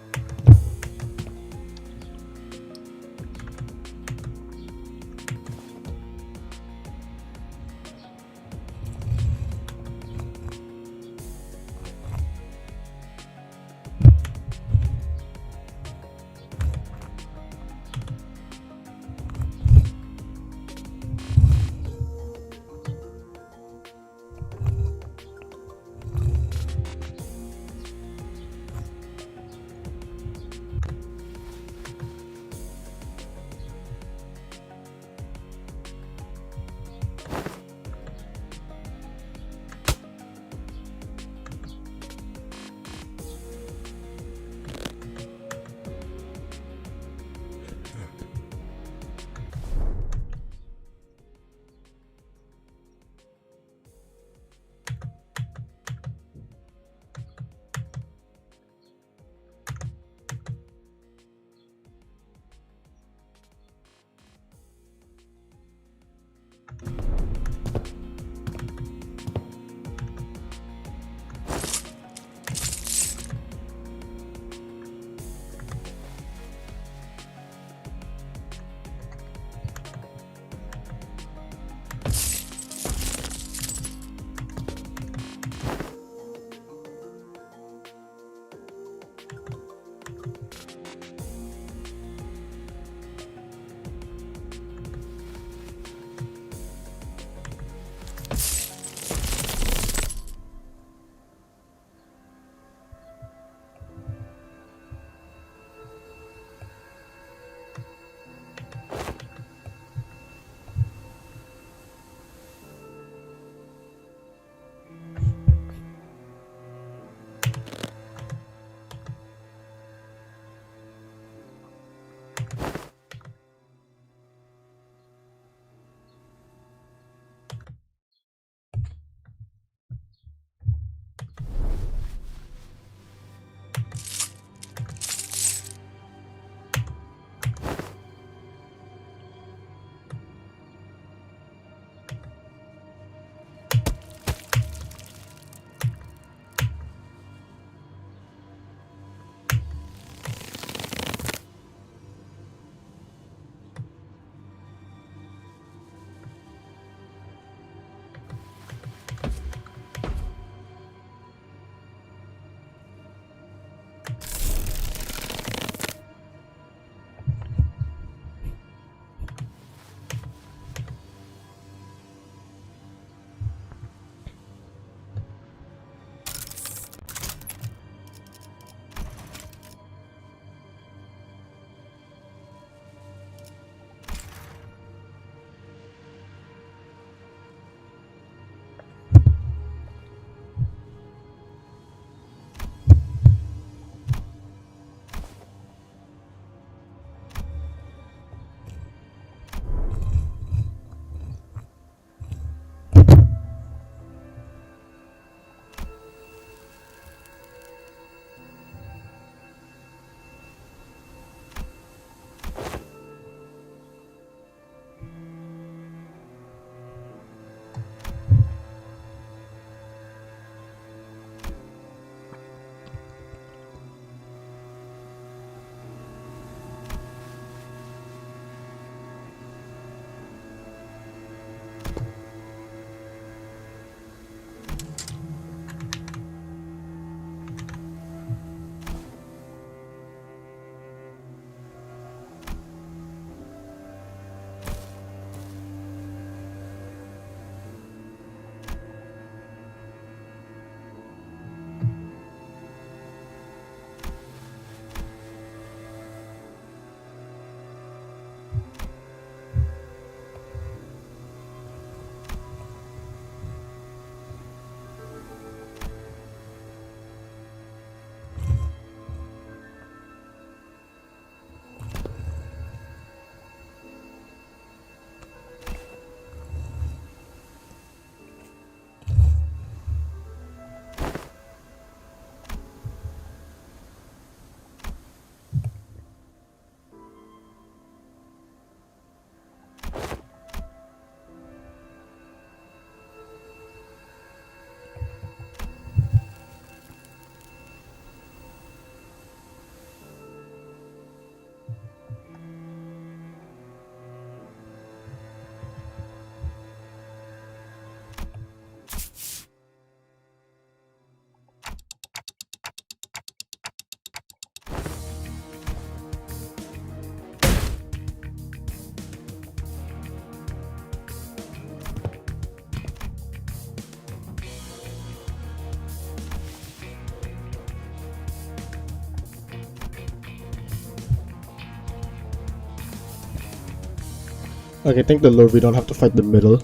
Okay, thank the Lord we don't have to fight the middle.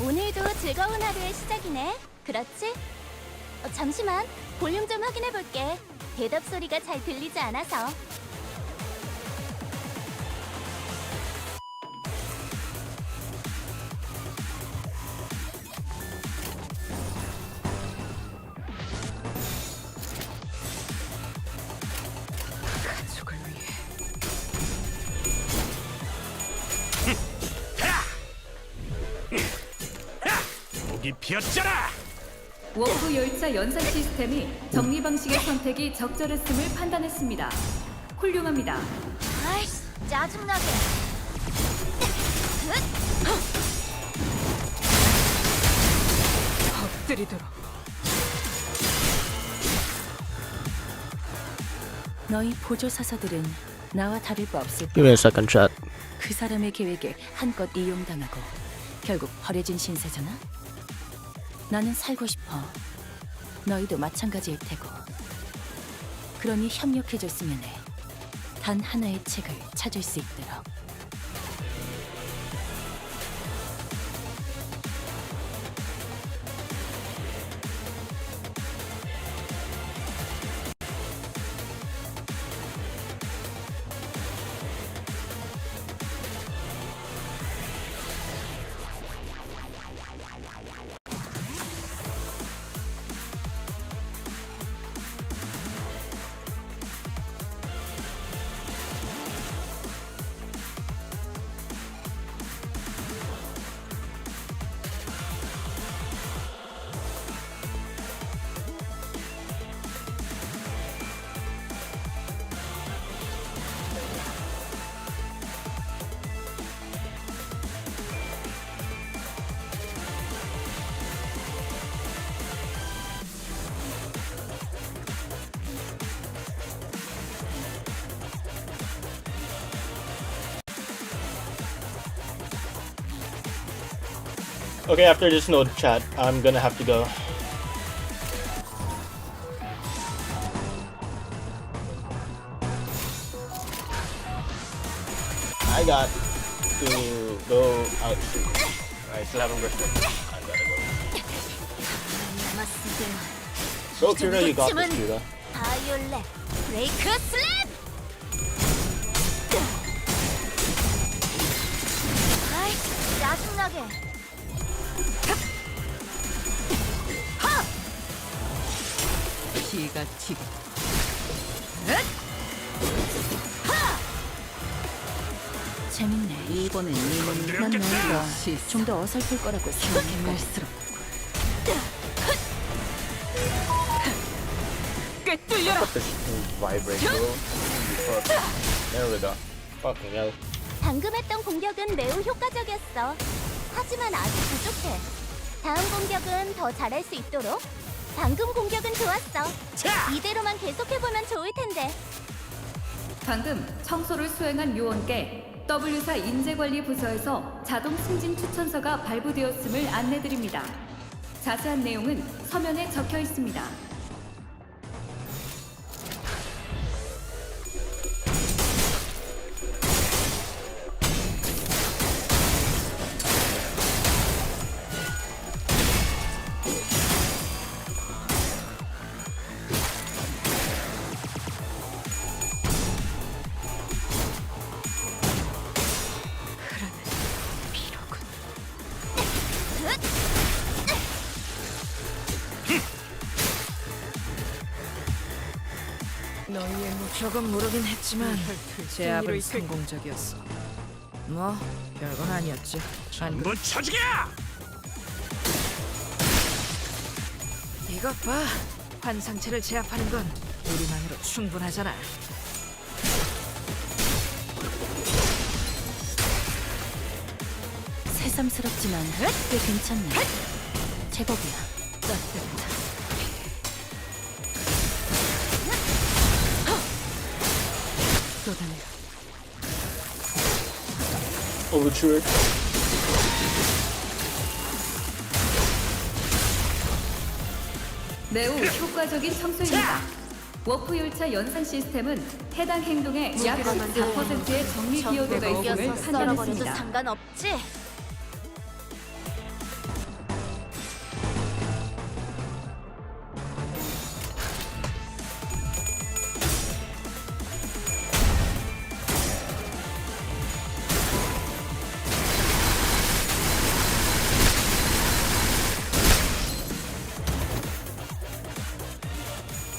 오늘도 즐거운 하루의 시작이네. 그렇지? 잠시만. 볼륨 좀 확인해 볼게. 대답 소리가 잘 들리지 않아서. 가족을 위해. 목이 피었잖아. 워프 열차 연산 시스템이 정리 방식의 선택이 적절했음을 판단했습니다. 훌륭합니다. 아이씨, 짜증나게. 엎드리도록. 너희 보조사서들은 나와 다를 바 없을 Give me a second, chat. 그 사람의 계획에 한껏 이용당하고 결국 버려진 신세잖아. 나는 살고 싶어. 너희도 마찬가지일 테고. 그러니 협력해줬으면 해. 단 하나의 책을 찾을 수 있도록. Okay, after this node chat, I'm gonna have to go. I got to go out soon. I still haven't brushed it. I gotta go. Go, Kira, you got this, Kira. 바이올렛 브레이크 슬랩! 아이, 짜증나게. 기가 튀고. 재밌네. 이번엔 난 너희가 좀 더 어설플 거라고 생각했고. 꿰뚫려라. This vibrate, bro. Fuck. There we go. Fucking hell. 방금 했던 공격은 매우 효과적이었어. 하지만 아직 부족해. 다음 공격은 더 잘할 수 있도록. 방금 공격은 좋았어. 자! 이대로만 계속해보면 좋을 텐데. 방금 청소를 수행한 요원께 W사 인재관리 부서에서 자동 승진 추천서가 발부되었음을 안내드립니다. 자세한 내용은 서면에 적혀 있습니다. 비로군. 너희의 목적은 모르긴 했지만 제압은 이끌- 성공적이었어. 뭐 별건 아니었지. 안 그래? 전부 쳐죽여! 이것 봐. 환상체를 제압하는 건 우리만으로 충분하잖아. 새삼스럽지만 꽤 괜찮네. 제법이야. 또 달려. Overture. 매우 효과적인 청소입니다. 워프 열차 연산 시스템은 해당 행동의 약 14%의 정리 기여도가 있음을 썰어버려도 판단했습니다. 상관없지?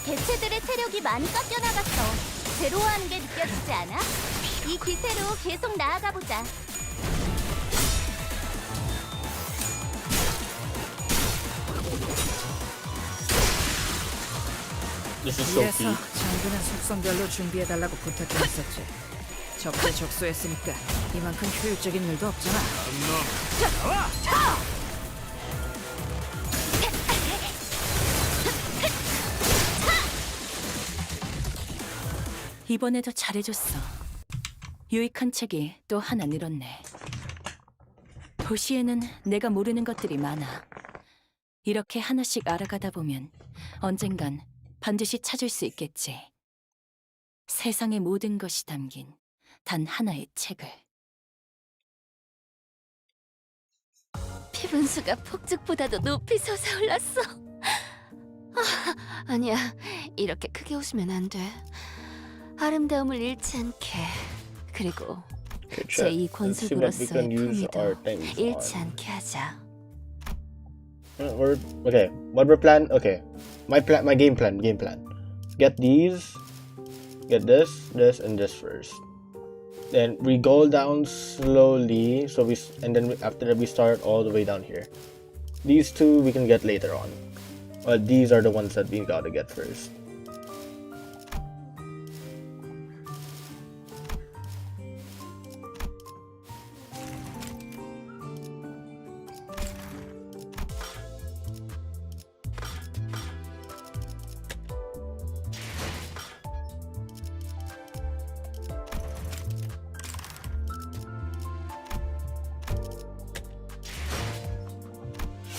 개체들의 체력이 많이 깎여나갔어. 괴로워하는 게 느껴지지 않아? 이 기세로 계속 나아가보자. This is so 위에서 cute. 장비는 속성별로 준비해달라고 부탁했었지. 적재적소했으니까 이만큼 효율적인 일도 없잖아. 이번에도 잘해줬어. 유익한 책이 또 하나 늘었네. 도시에는 내가 모르는 것들이 많아. 이렇게 하나씩 알아가다 보면 언젠간 반드시 찾을 수 있겠지. 세상의 모든 것이 담긴 단 하나의 책을. 피분수가 폭죽보다도 높이 솟아올랐어. 아니야, 이렇게 크게 웃으면 안 돼. 아름다움을 잃지 않게. 그리고 Okay, chat. 제2 Let's see what we can 권속으로서의 use our 품위도 things 잃지 on. 않게 하자. Okay. What we're plan? Okay. My game plan. Get these. Get this, and this first. Then we go down slowly. So after that we start all the way down here. These two we can get later on. But these are the ones that we gotta get first.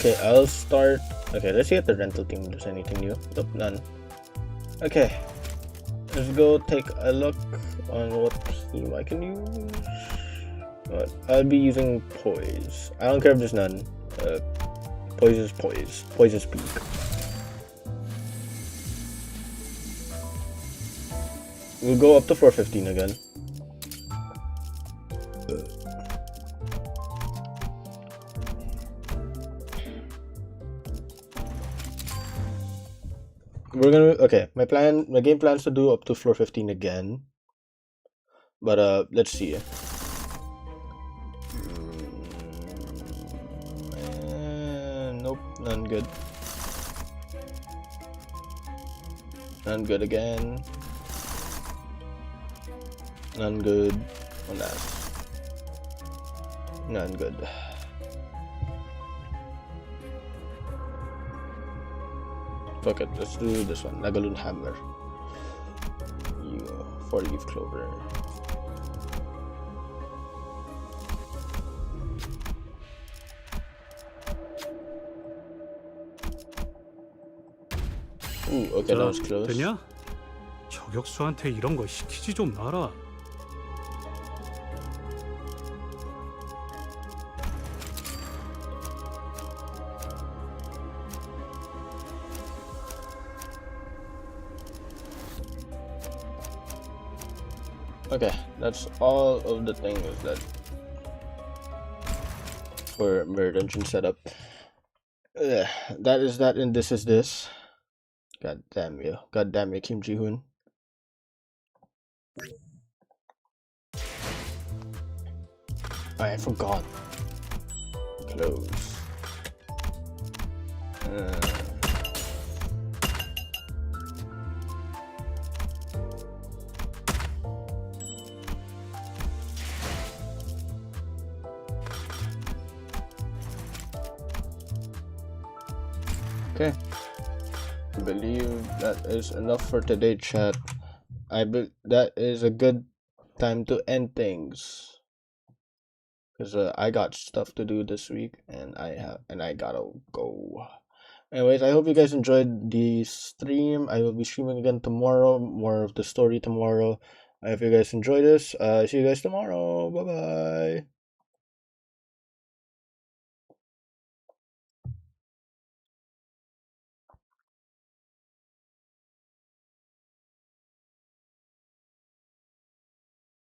Okay, I'll start. Okay, let's see if the rental team does anything new. Nope, none. Okay, let's go take a look on what team I can use. I'll be using Poise. I don't care if there's none. Poise is Poise. Poise is peak. We'll go up to 415 again. We're gonna my game plan is to do up to floor 15 again. But let's see. Nope, none good. None good again. None good. One last. None good. Fuck it, let's do this one. Nagalun Hammer. You 4-leaf clover. Ooh, okay, that was close. 되냐? 저격수한테 이런 거 시키지 좀 마라. Okay, that's all of the things that for mirror dungeon setup. That is that, and this is this. God damn you, Kim Ji Hoon. I forgot. Close. Okay, I believe that is enough for today, chat. That is a good time to end things, because I got stuff to do this week, and I gotta go. Anyways, I hope you guys enjoyed the stream. I will be streaming again tomorrow, more of the story tomorrow. I hope you guys enjoy this. See you guys tomorrow. Bye bye.